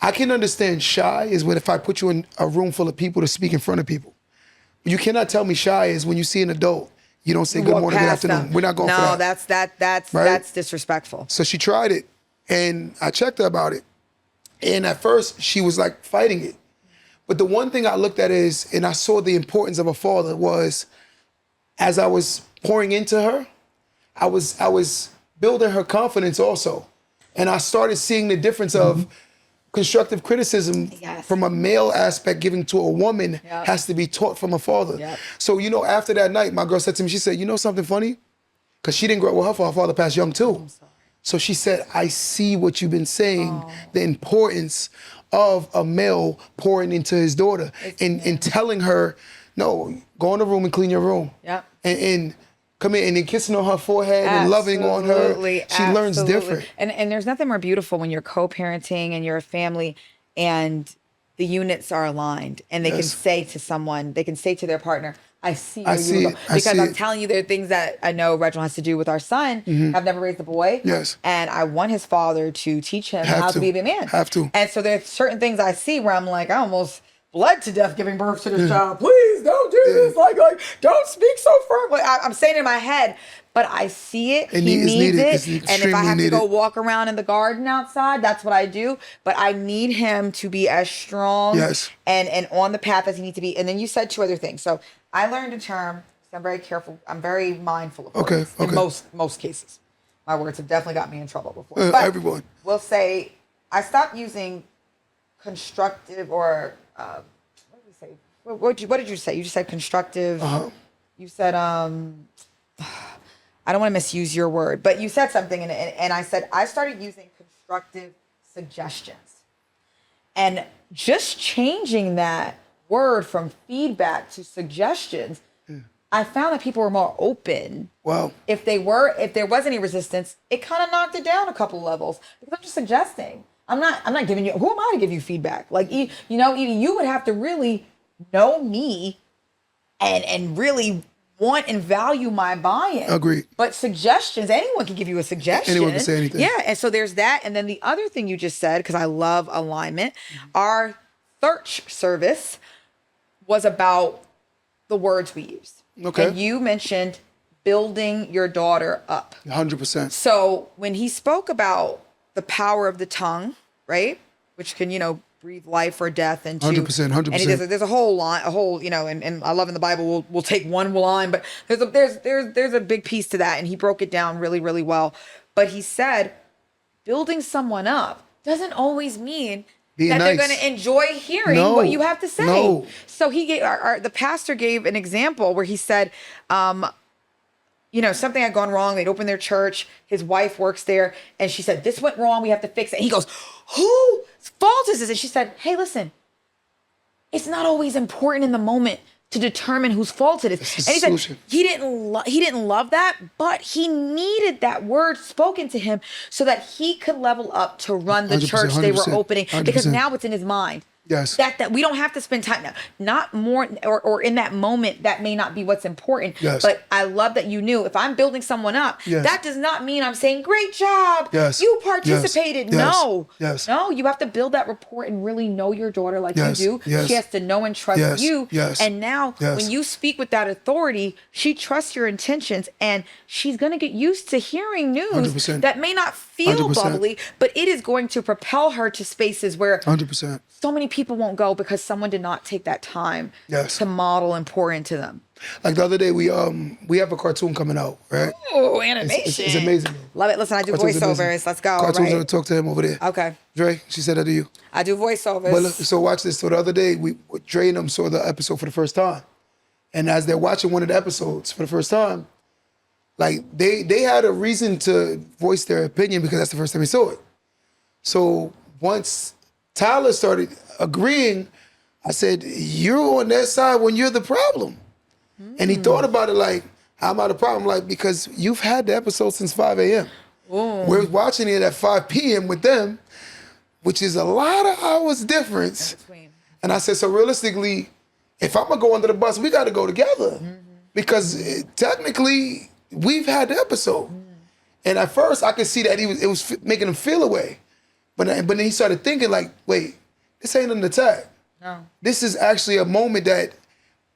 I can understand shy is when if I put you in a room full of people to speak in front of people. You cannot tell me shy is when you see an adult, you don't say good morning, good afternoon. We're not going for that. No, that's disrespectful. So she tried it and I checked her about it. And at first she was like fighting it. But the one thing I looked at is, and I saw the importance of a father was, as I was pouring into her, I was building her confidence also. And I started seeing the difference of constructive criticism from a male aspect given to a woman has to be taught from a father. Yep. So, after that night, my girl said to me, she said, you know something funny? Because she didn't grow up with her father. Her father passed young too. So she said, I see what you've been saying, the importance of a male pouring into his daughter and telling her, no, go in the room and clean your room. Yep. And come in and then kissing on her forehead and loving on her. She learns different. And there's nothing more beautiful when you're co-parenting and you're a family and the units are aligned and they can say to someone, they can say to their partner, I see where you go. Because I'm telling you, there are things that I know Reginald has to do with our son. I've never raised a boy. Yes. And I want his father to teach him how to be a man. Have to. And so there's certain things I see where I'm like, I almost bled to death giving birth to this child. Please don't do this. Like, don't speak so firmly. I'm saying it in my head, but I see it. He needs it. And if I have to go walk around in the garden outside, that's what I do. But I need him to be as strong and on the path as he needs to be. And then you said 2 other things. So I learned a term. So I'm very careful. I'm very mindful of words in most cases. My words have definitely got me in trouble before. But everyone. We'll say I stopped using constructive or what did we say? What did you say? You just said constructive. You said I don't want to misuse your word, but you said something, and I said I started using constructive suggestions, and just changing that word from feedback to suggestions I found that people were more open. Wow. If there was any resistance, it kind of knocked it down a couple levels. Because I'm just suggesting. I'm not giving you, who am I to give you feedback? Like, you know, even you would have to really know me and really want and value my buy-in. Agreed. But suggestions, anyone can give you a suggestion. Anyone can say anything. Yeah, and so there's that. And then the other thing you just said, because I love alignment, our search service was about the words we use. Okay. And you mentioned building your daughter up. 100%. So when he spoke about the power of the tongue, right, which can, you know, breathe life or death into 100%. And he there's a whole line, you know, and I love in the Bible we'll take one line, but there's a big piece to that, and he broke it down really, really well. But he said building someone up doesn't always mean Being that nice. they're going to enjoy hearing what you have to say. No. So he gave the pastor gave an example where he said, you know, something had gone wrong. They'd opened their church. His wife works there. And she said, this went wrong. We have to fix it. And he goes, whose fault is this? And she said, hey, listen, it's not always important in the moment to determine whose fault it is. And he said he didn't love that, but he needed that word spoken to him so that he could level up to run the church they were opening. 100%. Because now it's in his mind. Yes. That we don't have to spend time now. Not more or in that moment that may not be what's important. Yes. But I love that you knew if I'm building someone up, yes. that does not mean I'm saying great job. Yes. You participated. Yes. No. Yes. No, you have to build that rapport and really know your daughter like Yes. you do. Yes. She has to know and trust Yes. you. Yes. And now when you speak with that authority, she trusts your intentions and she's going to get used to hearing news 100%. that may not feel 100%. bubbly, but it is going to propel her to spaces where 100%. so many people won't go because someone did not take that time Yes. to model and pour into them. Like the other day, we have a cartoon coming out, right? Oh, animation. It's amazing. Love it. Listen, I do Cartoon's voiceovers. amazing. Let's go. Cartoons, Right? gonna talk to him over there. Okay. Dre, she said that to you. I do voiceovers. But look, so watch this. So the other day, Dre and them saw the episode for the first time. And as they're watching one of the episodes for the first time, like they had a reason to voice their opinion because that's the first time they saw it. So once Tyler started agreeing, I said, you're on that side when you're the problem. And he thought about it like, how am I the problem? Like, because you've had the episode since 5 a.m. We're watching it at 5 p.m. with them, which is a lot of hours difference. And I said, so realistically, if I'm gonna go under the bus, we gotta go together. Because technically, we've had the episode. And at first, I could see that it was making him feel away. But then he started thinking like, wait, this ain't an attack. No. This is actually a moment that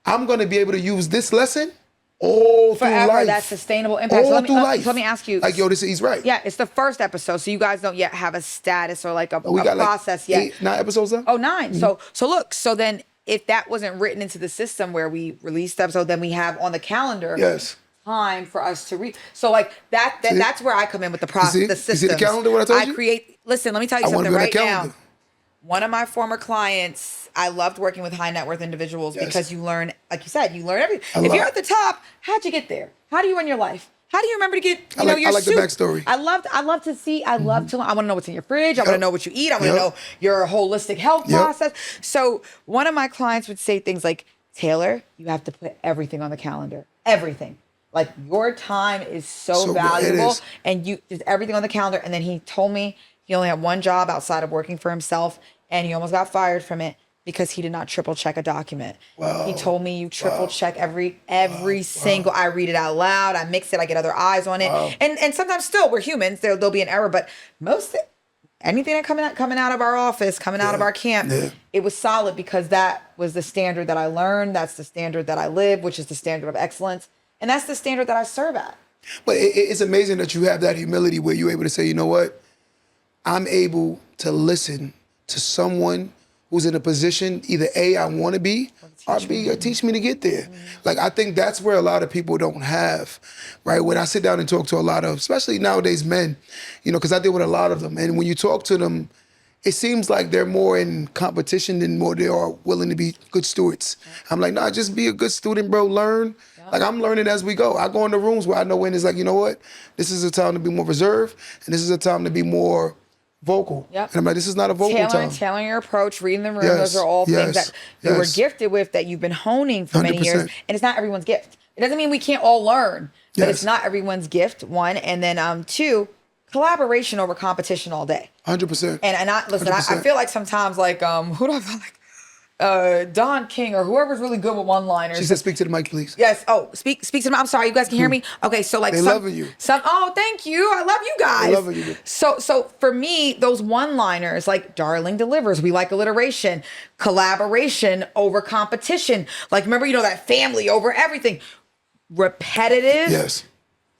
I'm gonna be able to use this lesson all Forever, through life. that sustainable impact. All So through life. Let me ask you. Like, yo, he's right. Yeah, it's the first episode, so you guys don't yet have a status or like a We got process like yet. 9 episodes now? Oh, 9. So look, so then if that wasn't written into the system where we released the episode, then we have on the calendar Yes. time for us to read. So like that's where I come in with the process, the systems. You see the calendar, what I told you? create, listen, let me tell you I wanna something be on right that now. calendar. One of my former clients, I loved working with high net worth individuals Yes. because you learn, like you said, you learn everything. A If you're lot. at the top, how'd you get there? How do you run your life? How do you remember to get, I like your the soup? backstory. I love to see, I want to know what's in your fridge. I want to Yep. know what you eat. I want to Yep. know your holistic health Yep. process. So one of my clients would say things like, Taylor, you have to put everything on the calendar. Everything. Like your time is so So good. It valuable is. and you just everything on the calendar. And then he told me he only had one job outside of working for himself and he almost got fired from it because he did not triple check a document. Wow. He told me you triple check every single, I read it out loud, I mix it, I get other eyes on it. And sometimes still we're humans, there'll be an error, but anything that coming out of our office, coming out of our camp, it was solid because that was the standard that I learned. That's the standard that I live, which is the standard of excellence. And that's the standard that I serve at. But it's amazing that you have that humility where you're able to say, you know what? I'm able to listen to someone who's in a position, either A, I want to be, or B, or teach me to get there. Like, I think that's where a lot of people don't have, right? When I sit down and talk to a lot of, especially nowadays men, you know, because I deal with a lot of them. And when you talk to them, it seems like they're more in competition than more they are willing to be good stewards. I'm like, nah, just be a good student, bro. Learn. Like, I'm learning as we go. I go into rooms where I know when it's like, you know what? This is a time to be more reserved, and this is a time to be more vocal. Yep. And I'm like, this is not a vocal time. Tailoring your approach, reading the room, Yes, those are all things yes, that you were yes. gifted with that you've been honing for many years. 100%. And it's not everyone's gift. It doesn't mean we can't all learn, but Yes. it's not everyone's gift, one. And then two, collaboration over competition all day. 100%. And I listen, I 100%. feel like sometimes like who do I feel like? Don King or whoever's really good with one-liners. She said, speak to the mic, please. Yes. Oh, speak to them. I'm sorry, you guys can hear me. Okay, so like They loving you. Oh, thank you. I love you guys. They loving you. So for me, those one-liners like "Darling delivers," we like alliteration, collaboration over competition. Like remember, that family over everything. Repetitive. Yes.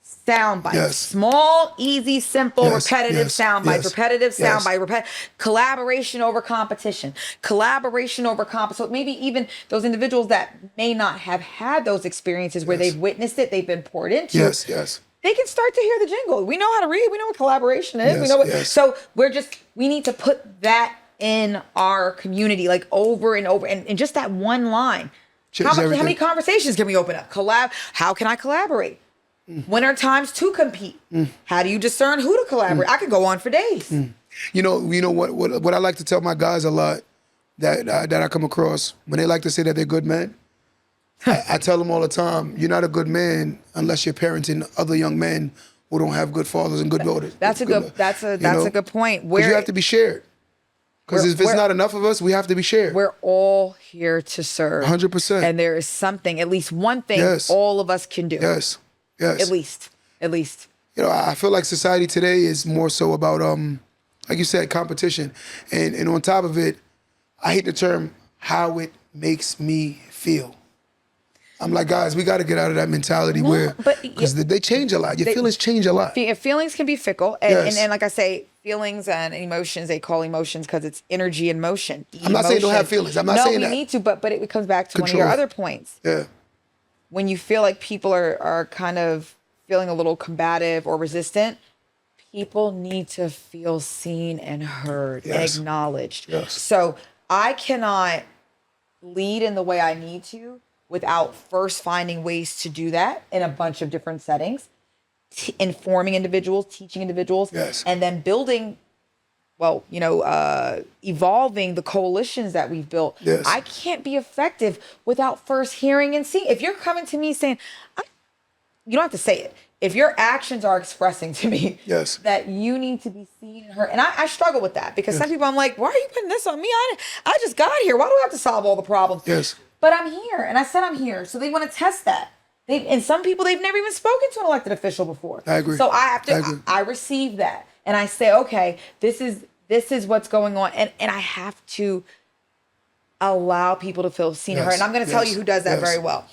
Sound bites. Yes. Small, easy, simple, Yes, repetitive yes, sound bites. yes, Repetitive sound yes. bite. Collaboration over competition. Collaboration over so maybe even those individuals that may not have had those experiences where Yes. they've witnessed it, they've been poured into. Yes, yes. They can start to hear the jingle. We know how to read. We know what collaboration is. We Yes, know what. yes. So we need to put that in our community, like over and over, and just that one line. Change How everything. many conversations can we open up? How can I collaborate? When are times to compete? How do you discern who to collaborate? I could go on for days. You know what I like to tell my guys a lot that I come across when they like to say that they're good men. I tell them all the time, you're not a good man unless you're parenting other young men who don't have good fathers and good daughters. That's a good point. Because you have to be shared. Because if it's not enough of us, we have to be shared. We're all here to serve. 100%. And there is something, at least one thing, Yes. all of us can do. Yes. Yes. At least. I feel like society today is more so about, like you said, competition. And on top of it, I hate the term, how it makes me feel. I'm like, guys, we got to get out of that mentality because they change a lot. Your feelings change a lot. Feelings can be fickle. And, Yes. and like I say, feelings and emotions, they call emotions because it's energy in motion. I'm not saying don't have feelings. I'm not saying that. No, we need to, but it comes back to one of your Control. other points. Yeah. When you feel like people are kind of feeling a little combative or resistant, people need to feel seen and heard and Yes. acknowledged. Yes. So I cannot lead in the way I need to without first finding ways to do that in a bunch of different settings, informing individuals, teaching individuals, Yes. and then building, evolving the coalitions that we've built. Yes. I can't be effective without first hearing and seeing. If you're coming to me saying, you don't have to say it. If your actions are expressing to me Yes. that you need to be seen and heard, and I struggle with that because some people I'm like, why are you putting this on me? I just got here. Why do I have to solve all the problems? Yes. But I'm here, and I said I'm here, so they want to test that. And some people, they've never even spoken to an elected official before. I agree. So I have to. I agree. I receive that, and I say, okay, this is what's going on, and I have to allow people to feel seen and heard. Yes. And I'm going to tell Yes. you who does that Yes. very well.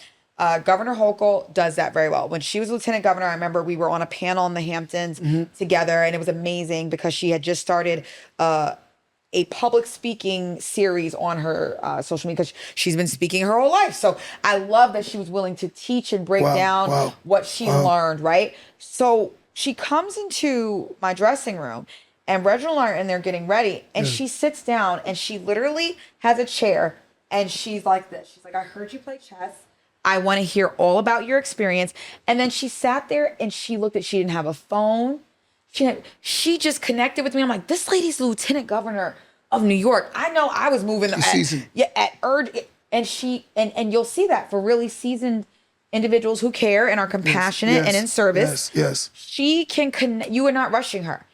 Governor Hochul does that very well. When she was lieutenant governor, I remember we were on a panel in the Hamptons together, and it was amazing because she had just started a public speaking series on her social media because she's been speaking her whole life. So I love that she was willing to teach and break down what she learned, right? So she comes into my dressing room and Reginald and I are in there getting ready, and she sits down and she literally has a chair and she's like this. She's like, I heard you play chess. I want to hear all about your experience. And then she sat there and she didn't have a phone. She just connected with me. I'm like, this lady's the lieutenant governor of New York. I know I was moving at urge, and you'll see that for really seasoned individuals who care and are compassionate and in service. Yes. She can connect. You are not rushing her.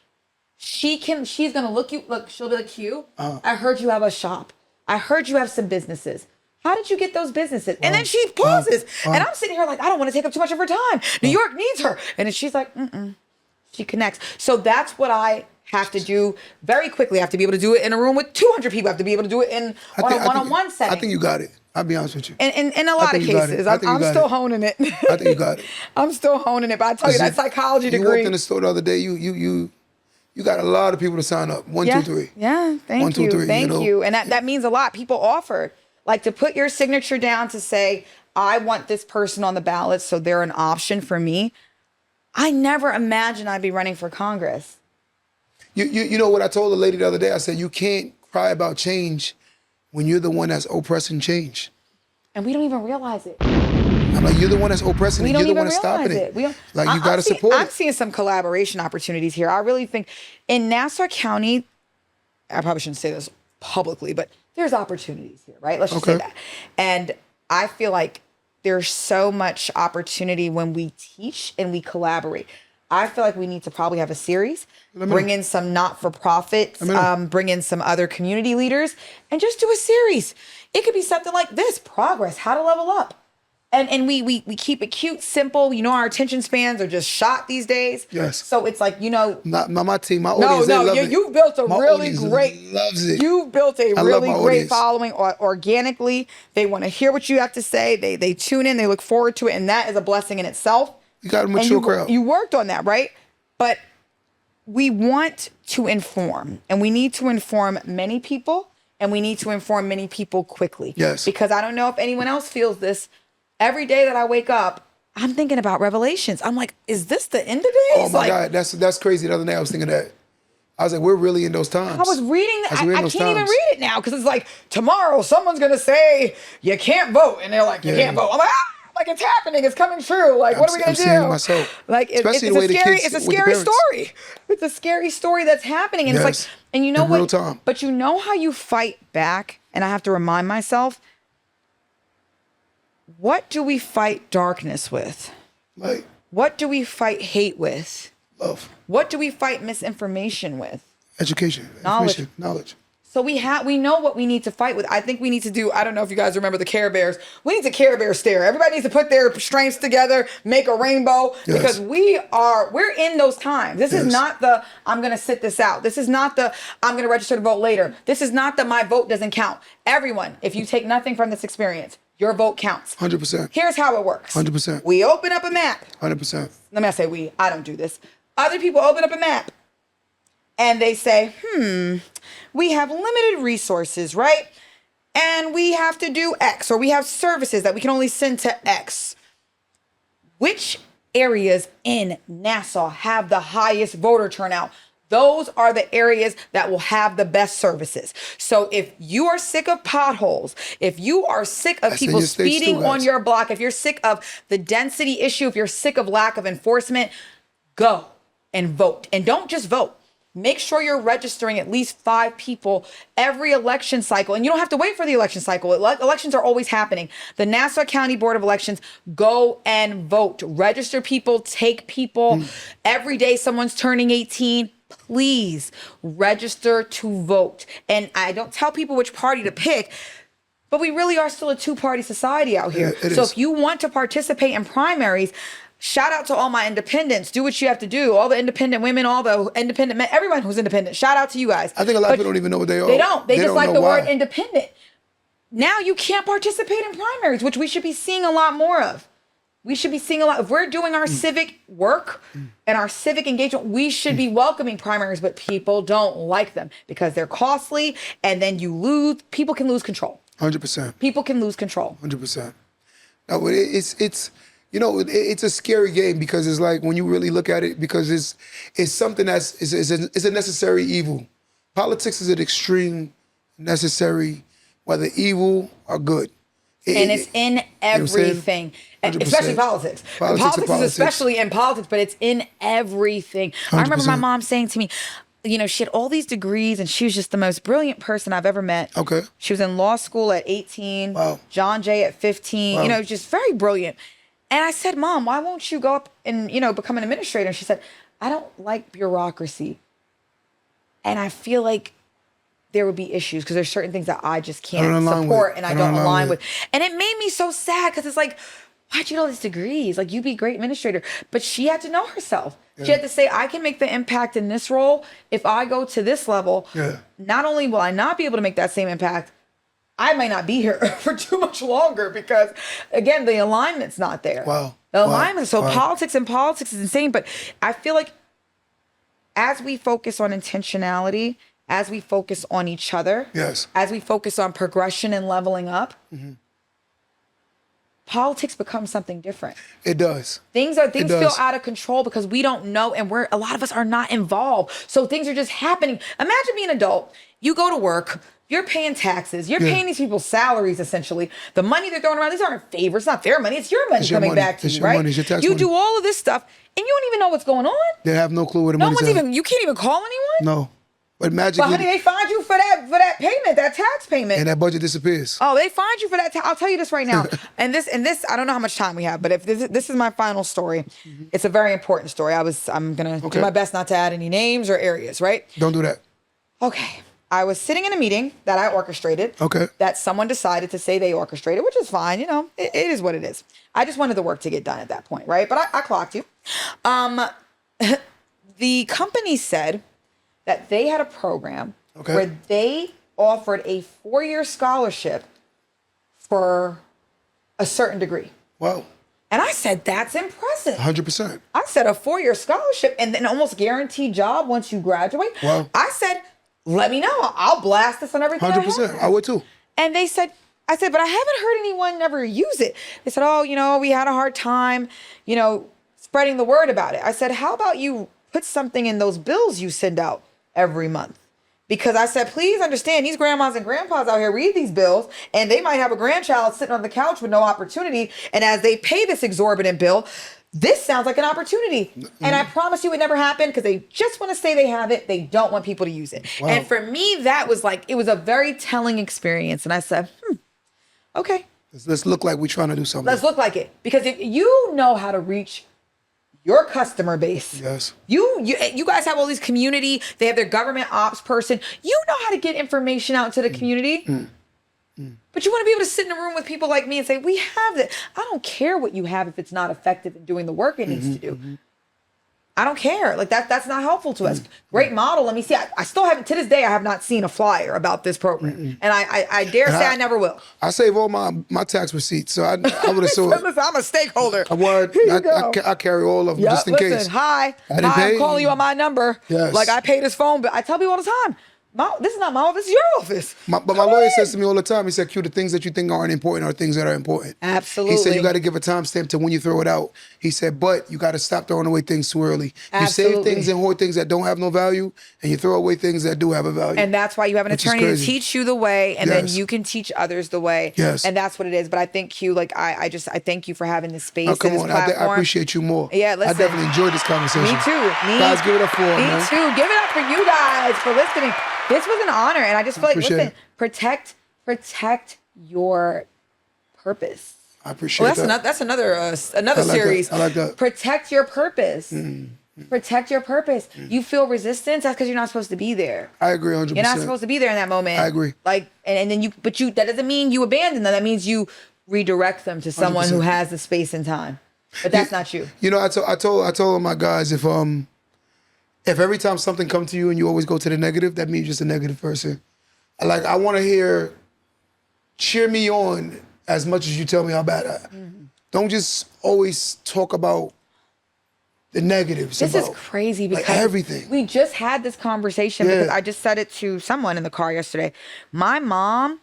She's gonna look. She'll be like, you. I heard you have a shop. I heard you have some businesses. How did you get those businesses? And then she pauses, and I'm sitting here like, I don't want to take up too much of her time. New York needs her. And then she's like, She connects. So that's what I have to do very quickly. I have to be able to do it in a room with 200 people. I have to be able to do it on a one-on-one setting. I think you got it. I'll be honest with you. In a lot of cases, I'm still honing it. I think you got it. I'm still honing it. But I tell you, that psychology degree. You walked in the store the other day, you got a lot of people to sign up. 1, 2, 3. Yeah, thank 1, 2, you. 3, Thank you. And that means a lot. People offered. Like to put your signature down to say, I want this person on the ballot so they're an option for me. I never imagined I'd be running for Congress. You know what I told the lady the other day? I said, you can't cry about change when you're the one that's oppressing change. And we don't even realize it. I'm like, you're the one that's oppressing it. You're the one that's stopping it. You got to support it. I'm seeing some collaboration opportunities here. I really think in Nassau County, I probably shouldn't say this publicly, but there's opportunities here, right? Let's just say that. And I feel like there's so much opportunity when we teach and we collaborate. I feel like we need to probably have a series, bring in some not-for-profits, bring in some other community leaders, and just do a series. It could be something like this: progress, how to level up. And we keep it cute, simple. You know, our attention spans are just shot these days. Yes. So it's like, you know. Not my team, my audience, they love it. You've built a My really audience great. loves it. You've built a I really love my great audience. following organically. They want to hear what you have to say. They tune in. They look forward to it, and that is a blessing in itself. You got a mature crowd. You worked on that, right? But we want to inform, and we need to inform many people, and we need to inform many people quickly. Yes. Because I don't know if anyone else feels this. Every day that I wake up, I'm thinking about Revelations. I'm like, is this the end of days? Oh my God, that's crazy. The other day I was thinking that. I was like, we're really in those times. I was reading that. I can't even times. read it now because it's like, tomorrow someone's going to say, you can't vote. And they're like, you can't vote. I'm like, like it's happening. It's coming true. Like, what are we going to do? I'm seeing it myself. Like, it's a scary story. It's a scary story that's happening. And it's like, and you know what? Real time. But you know how you fight back? And I have to remind myself, what do we fight darkness with? Like, what do we fight hate with? love. What do we fight misinformation with? Education. Knowledge. Knowledge. So we know what we need to fight with. I think we need to do, I don't know if you guys remember the Care Bears. We need to Care Bear stare. Everybody needs to put their strengths together, make a rainbow, because we're in those times. This is not the, I'm going to sit this out. This is not the, I'm going to register to vote later. This is not the, my vote doesn't count. Everyone, if you take nothing from this experience, your vote counts. 100%. Here's how it works. 100%. We open up a map. 100%. Let me not say we, I don't do this. Other people open up a map and they say, we have limited resources, right? And we have to do X, or we have services that we can only send to X. Which areas in Nassau have the highest voter turnout? Those are the areas that will have the best services. So if you are sick of potholes, if you are sick of people speeding on your block, if you're sick of the density issue, if you're sick of lack of enforcement, go and vote. And don't just vote. Make sure you're registering at least 5 people every election cycle. And you don't have to wait for the election cycle. Elections are always happening. The Nassau County Board of Elections, go and vote. Register people, take people. Every day someone's turning 18. Please register to vote. And I don't tell people which party to pick, but we really are still a 2-party society out here. So if you want to participate in primaries, shout out to all my independents. Do what you have to do. All the independent women, all the independent men, everyone who's independent. Shout out to you guys. I think a lot of people don't even know what they are. They don't. They just like the word independent. Now you can't participate in primaries, which we should be seeing a lot more of. We should be seeing a lot. If we're doing our civic work and our civic engagement, we should be welcoming primaries, but people don't like them because they're costly, and then people can lose control. 100%. People can lose control. 100%. No, it's you know, it's a scary game because it's like when you really look at it, because it's something it's a necessary evil. Politics is an extreme necessary, whether evil or good. And it's in everything, especially politics. Politics is especially in politics, but it's in everything. 100%. I remember my mom saying to me, you know, she had all these degrees and she was just the most brilliant person I've ever met. Okay. She was in law school at 18, John Jay at 15, you know, just very brilliant. And I said, Mom, why won't you go up and, you know, become an administrator? And she said, I don't like bureaucracy. And I feel like there would be issues because there's certain things that I just can't support and I don't align with. And it made me so sad because it's like, why'd you get all these degrees? Like, you'd be a great administrator. But she had to know herself. Yeah. She had to say, I can make the impact in this role. If I go to this level, not only will I not be able to make that same impact, I might not be here for too much longer because, again, the alignment's not there. Wow. The alignment. So politics is insane. But I feel like as we focus on intentionality, as we focus on each other, as we focus on progression and leveling up, politics becomes something different. It does. Things feel out of control because we don't know, and a lot of us are not involved. So things are just happening. Imagine being an adult. You go to work. You're paying taxes. You're paying these people's salaries, essentially. The money they're throwing around, these aren't favors. It's not their money. It's your money coming back to you, right? Money. It's your tax you money. do all of this stuff, and you don't even know what's going on. They have no clue where the money's at. You can't even call anyone? No. But magically, But honey, they find you for that payment, that tax payment. and that budget disappears. Oh, they find you for that. I'll tell you this right now. and this, I don't know how much time we have, but if this is my final story, it's a very important story. I'm gonna do my best not to add any names or areas, right? Don't do that. Okay. I was sitting in a meeting that I orchestrated. Okay. That someone decided to say they orchestrated, which is fine. You know, it is what it is. I just wanted the work to get done at that point, right? But I clocked you. The company said that they had a program where they offered a 4-year scholarship for a certain degree. Wow. And I said, that's impressive. 100%. I said a 4-year scholarship and then almost guaranteed job once you graduate. Wow. I said, let me know. I'll blast this on everything. 100%. I would too. And I said, but I haven't heard anyone ever use it. They said, oh, we had a hard time, spreading the word about it. I said, how about you put something in those bills you send out every month? Because I said, please understand, these grandmas and grandpas out here read these bills, and they might have a grandchild sitting on the couch with no opportunity. And as they pay this exorbitant bill, this sounds like an opportunity. And I promise you it never happened because they just want to say they have it. They don't want people to use it. Wow. And for me, that was it was a very telling experience. And I said, okay. Let's look like we're trying to do something. Let's look like it. Because if you know how to reach your customer base. Yes. You guys have all these community. They have their government ops person. You know how to get information out to the community. But you want to be able to sit in a room with people like me and say, we have that. I don't care what you have if it's not effective in doing the work it needs to do. I don't care. That's not helpful to us. Great model. Let me see. I still haven't, to this day, I have not seen a flyer about this program. And I dare say I never will. I save all my tax receipts, so I would have sold. Listen, I'm a stakeholder. I carry all of them just in case. Hi, I'm calling you on my number. Yes. I pay this phone, but I tell people all the time, this is not my office, it's your office. But my lawyer says to me all the time, he said, Q, the things that you think aren't important are things that are important. Absolutely. He said, you got to give a timestamp to when you throw it out. He said, but you got to stop throwing away things too early. Absolutely. You save things and hoard things that don't have no value, and you throw away things that do have a value. And that's why you have an attorney to teach you the way, and then you can teach others the way. Yes. And that's what it is. But I think, Q, I thank you for having this space. Oh, come and this on. platform. I appreciate you more. Yeah, listen. I definitely enjoyed this conversation. Me too. Guys, give it up for him, man. Me too. Give it up for you guys for listening. This was an honor, and I just feel like, listen, protect your purpose. I appreciate that. That's another series. I like that. Protect your purpose. Protect your purpose. You feel resistance, that's because you're not supposed to be there. I agree 100%. You're not supposed to be there in that moment. I agree. And then that doesn't mean you abandon them. That means you redirect them to someone 100%. who has the space and time. But that's not you. I told my guys, if every time something comes to you and you always go to the negative, that means you're just a negative person. I want to hear, cheer me on as much as you tell me how bad I am. Don't just always talk about the negatives. This is crazy because everything. We just had this conversation because I just said it to someone in the car yesterday. My mom,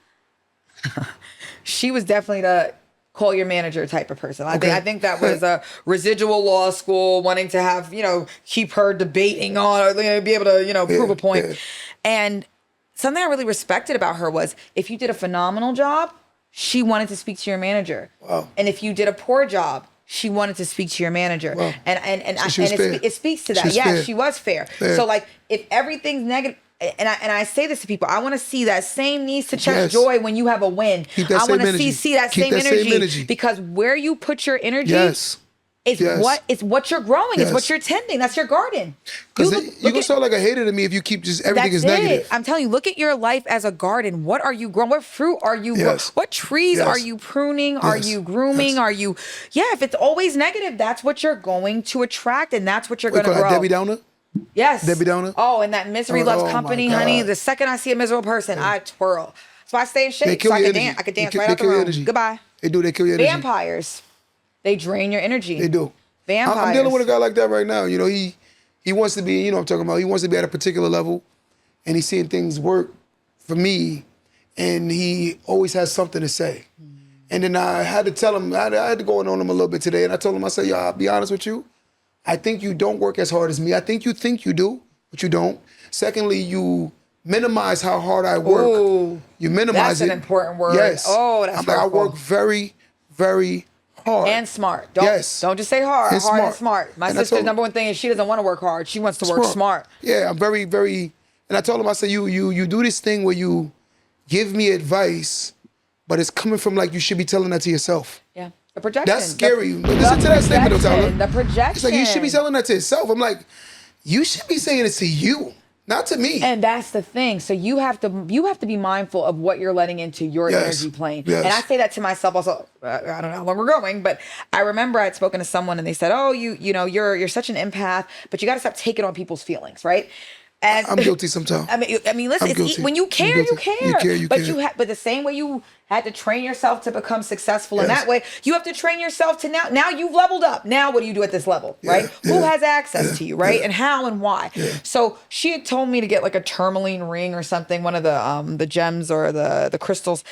she was definitely the call your manager type of person. I think that was a residual law school, wanting to have, keep her debating on, or be able to, prove a point. Yeah. And something I really respected about her was if you did a phenomenal job, she wanted to speak to your manager. Wow. And if you did a poor job, she wanted to speak to your manager. Wow. And it speaks to that. Yeah, she was fair. So if everything's negative, and I say this to people, I want to see that same knees to chest joy when you have a win. I want to see that same energy because where you put your energy it's what you're growing. It's what you're tending. That's your garden. Because you can sound like a hater to me if you keep just everything is negative. I'm telling you, look at your life as a garden. What are you growing? What fruit are you growing? What trees are you pruning? Are you grooming? Are you if it's always negative, that's what you're going to attract and that's what you're going to grow. Debbie Downer? Yes. Debbie Downer? Oh, and that misery loves company, honey. The second I see a miserable person, I twirl. So I stay in shape. So I can dance right out the room. Goodbye. They do. They kill your energy. Vampires. They drain your energy. They do. Vampires. I'm dealing with a guy like that right now. He wants to be, I'm talking about, he wants to be at a particular level and he's seeing things work for me and he always has something to say. And then I had to tell him, I had to go on him a little bit today and I told him, I said, I'll be honest with you. I think you don't work as hard as me. I think you do, but you don't. Secondly, you minimize how hard I work. Ooh, you minimize That's an important word. Yes. Oh, that's I work very, very hard. And smart. Don't just say hard. And smart. My sister's number one thing is she doesn't want to work hard. She wants to work smart. Yeah, I'm very, very, And I told him, I said, you do this thing where you give me advice, but it's coming from like you should be telling that to yourself. Yeah. The projection. That's scary. Listen to that statement, though, Tyler. The projection. It's like you should be telling that to yourself. I'm like, you should be saying it to you, not to me. And that's the thing. So you have to be mindful of what you're letting into your energy plane. Yes. And I say that to myself also. I don't know how long we're going, but I remember I'd spoken to someone and they said, "Oh, you know, you're such an empath, but you got to stop taking on people's feelings, right?" And I'm guilty sometimes. I mean, listen. When you care, you care. But the same way you had to train yourself to become successful in that way, you have to train yourself to now you've leveled up. Now what do you do at this level, right? Who has access to you, right? And how and why? So she had told me to get like a tourmaline ring or something, one of the gems or the crystals,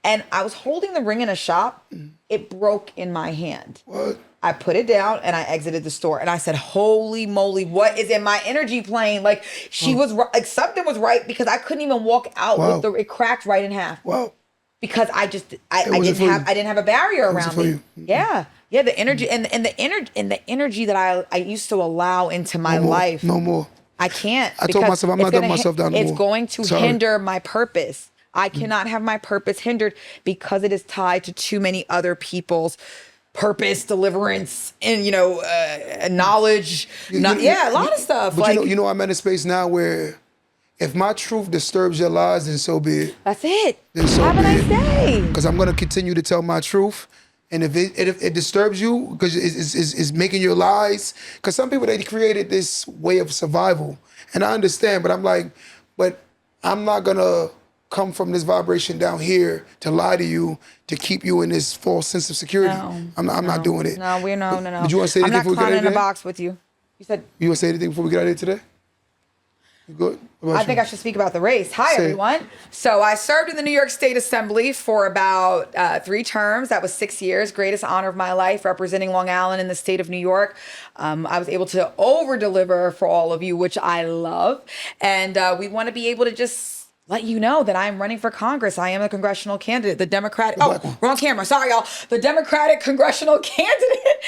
and I was holding the ring in a shop. It broke in my hand. What? I put it down and I exited the store and I said, holy moly, what is in my energy plane? Like she was right, like something was right because I couldn't even walk out with it cracked right in half. Wow. Because I didn't have a barrier around me. Yeah. Yeah. The energy and the energy that I used to allow into my life. No more. I can't. I told myself I'm not dumbing myself down no more. It's going to hinder my purpose. I cannot have my purpose hindered because it is tied to too many other people's purpose, deliverance, and knowledge. A lot of stuff. But I'm at a space now where if my truth disturbs your lives, then so be it. That's it. Then so have a nice day. Because I'm gonna continue to tell my truth, and if it disturbs you, because it's making your lies. Because some people, they created this way of survival, and I understand, but I'm like, but I'm not gonna come from this vibration down here to lie to you, to keep you in this false sense of security. I'm not doing it. No. Did you want to say anything before we get out of here? I'm not climbing in a box with you. You want to say anything before we get out of here today? You good? I think I should speak about the race. Hi, everyone. So I served in the New York State Assembly for about 3 terms. That was 6 years. Greatest honor of my life, representing Long Island in the state of New York. I was able to over-deliver for all of you, which I love. And we want to be able to just let you know that I'm running for Congress. I am a congressional candidate. The Democratic, wrong camera. Sorry, y'all. The Democratic congressional candidate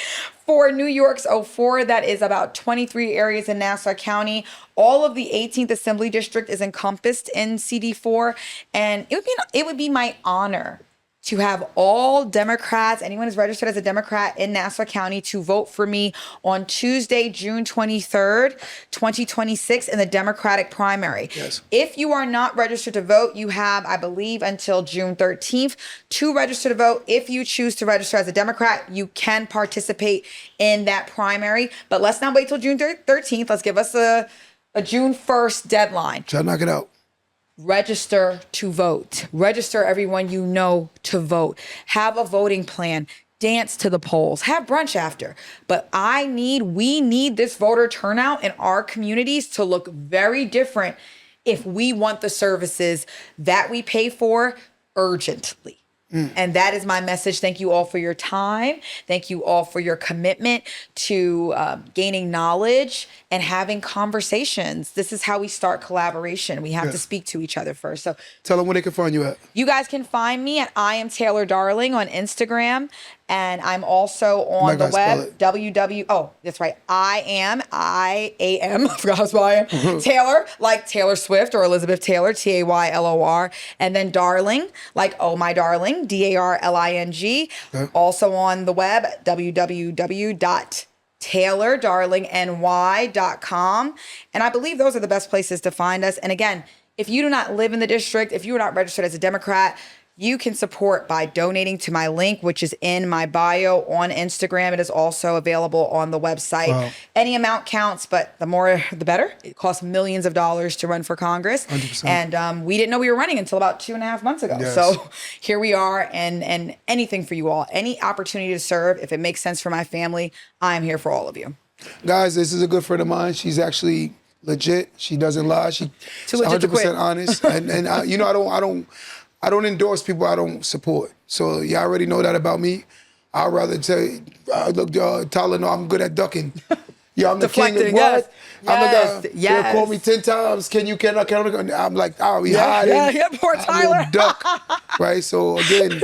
for New York's 04. That is about 23 areas in Nassau County. All of the 18th Assembly District is encompassed in CD4. And it would be my honor to have all Democrats, anyone who's registered as a Democrat in Nassau County, to vote for me on Tuesday, June 23rd, 2026 in the Democratic primary. Yes. If you are not registered to vote, you have, I believe, until June 13th to register to vote. If you choose to register as a Democrat, you can participate in that primary. But let's not wait till June 13th. Let's give us a June 1st deadline. Try to knock it out. Register to vote. Register everyone you know to vote. Have a voting plan. Dance to the polls. Have brunch after. But we need this voter turnout in our communities to look very different if we want the services that we pay for urgently. And that is my message. Thank you all for your time. Thank you all for your commitment to gaining knowledge and having conversations. This is how we start collaboration. We have to speak to each other first. So tell them where they can find you at. You guys can find me at I am Taylor Darling on Instagram. And I'm also on the web, that's right. I am, I forgot how to spell I am, Taylor, like Taylor Swift or Elizabeth Taylor, Taylor. And then Darling, like Oh My Darling, Darling. Okay. Also on the web, www.taylordarlingny.com. And I believe those are the best places to find us. And again, if you do not live in the district, if you are not registered as a Democrat, you can support by donating to my link, which is in my bio on Instagram. It is also available on the website. Wow. Any amount counts, but the more, the better. It costs millions of dollars to run for Congress. 100%. And we didn't know we were running until about 2.5 months ago. Yes. So here we are, and anything for you all. Any opportunity to serve, if it makes sense for my family, I'm here for all of you. Guys, this is a good friend of mine. She's actually legit. She doesn't lie. She's 100% honest. And I don't endorse people I don't support. So y'all already know that about me. I'd rather tell you, look, Tyler, no, I'm good at ducking. Yeah, I'm the king of what? Yes. I'm the guy. They'll call me 10 times. Can you? I'm like, I'll be hiding. Yeah, poor Tyler. I'm duck, right? So again,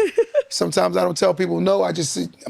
sometimes I don't tell people no.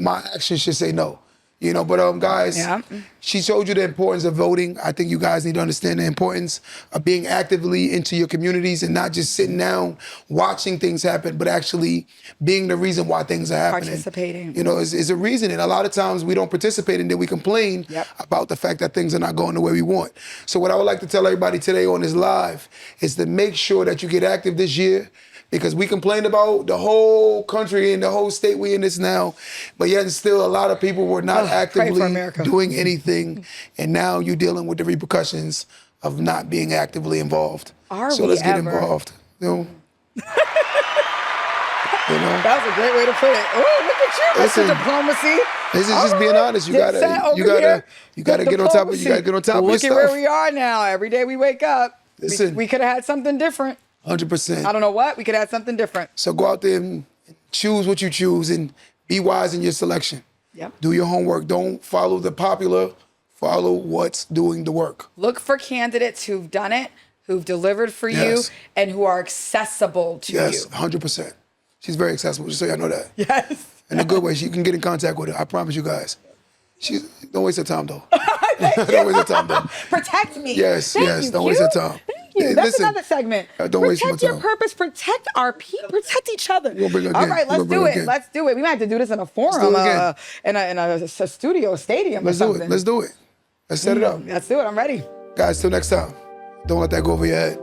My actions should say no. You know, but guys, Yeah. she showed you the importance of voting. I think you guys need to understand the importance of being actively into your communities and not just sitting down watching things happen, but actually being the reason why things are happening. Participating. You know, is a reason. And a lot of times we don't participate and then we complain about the fact that things are not going the way we want. So what I would like to tell everybody today on this live is to make sure that you get active this year. Because we complained about the whole country and the whole state we in this now, but yet still a lot of people were not actively doing anything, and now you're dealing with the repercussions of not being actively involved. So let's get involved. You know? That was a great way to put it. Oh, look at you, Mr. Diplomacy. This is just being honest. You gotta get on top of your stuff. Look at where we are now. Every day we wake up, we could have had something different. 100%. I don't know what. We could have something different. So go out there and choose what you choose and be wise in your selection. Yep. Do your homework. Don't follow the popular. Follow what's doing the work. Look for candidates who've done it, who've delivered for you, and who are accessible to you. Yes, 100%. She's very accessible, just so y'all know that. Yes. In a good way. You can get in contact with her. I promise you guys. Don't waste her time, though. Don't waste her time, though. Protect me. Yes, don't waste her time. That's another segment. Don't waste my time. Protect your purpose. Protect our people. Protect each other. We'll bring her again. All right, let's do it. Let's do it. We might have to do this in a forum, in a studio, stadium, or something. Let's do it. Let's set it up. Let's do it. I'm ready. Guys, till next time. Don't let that go over your head.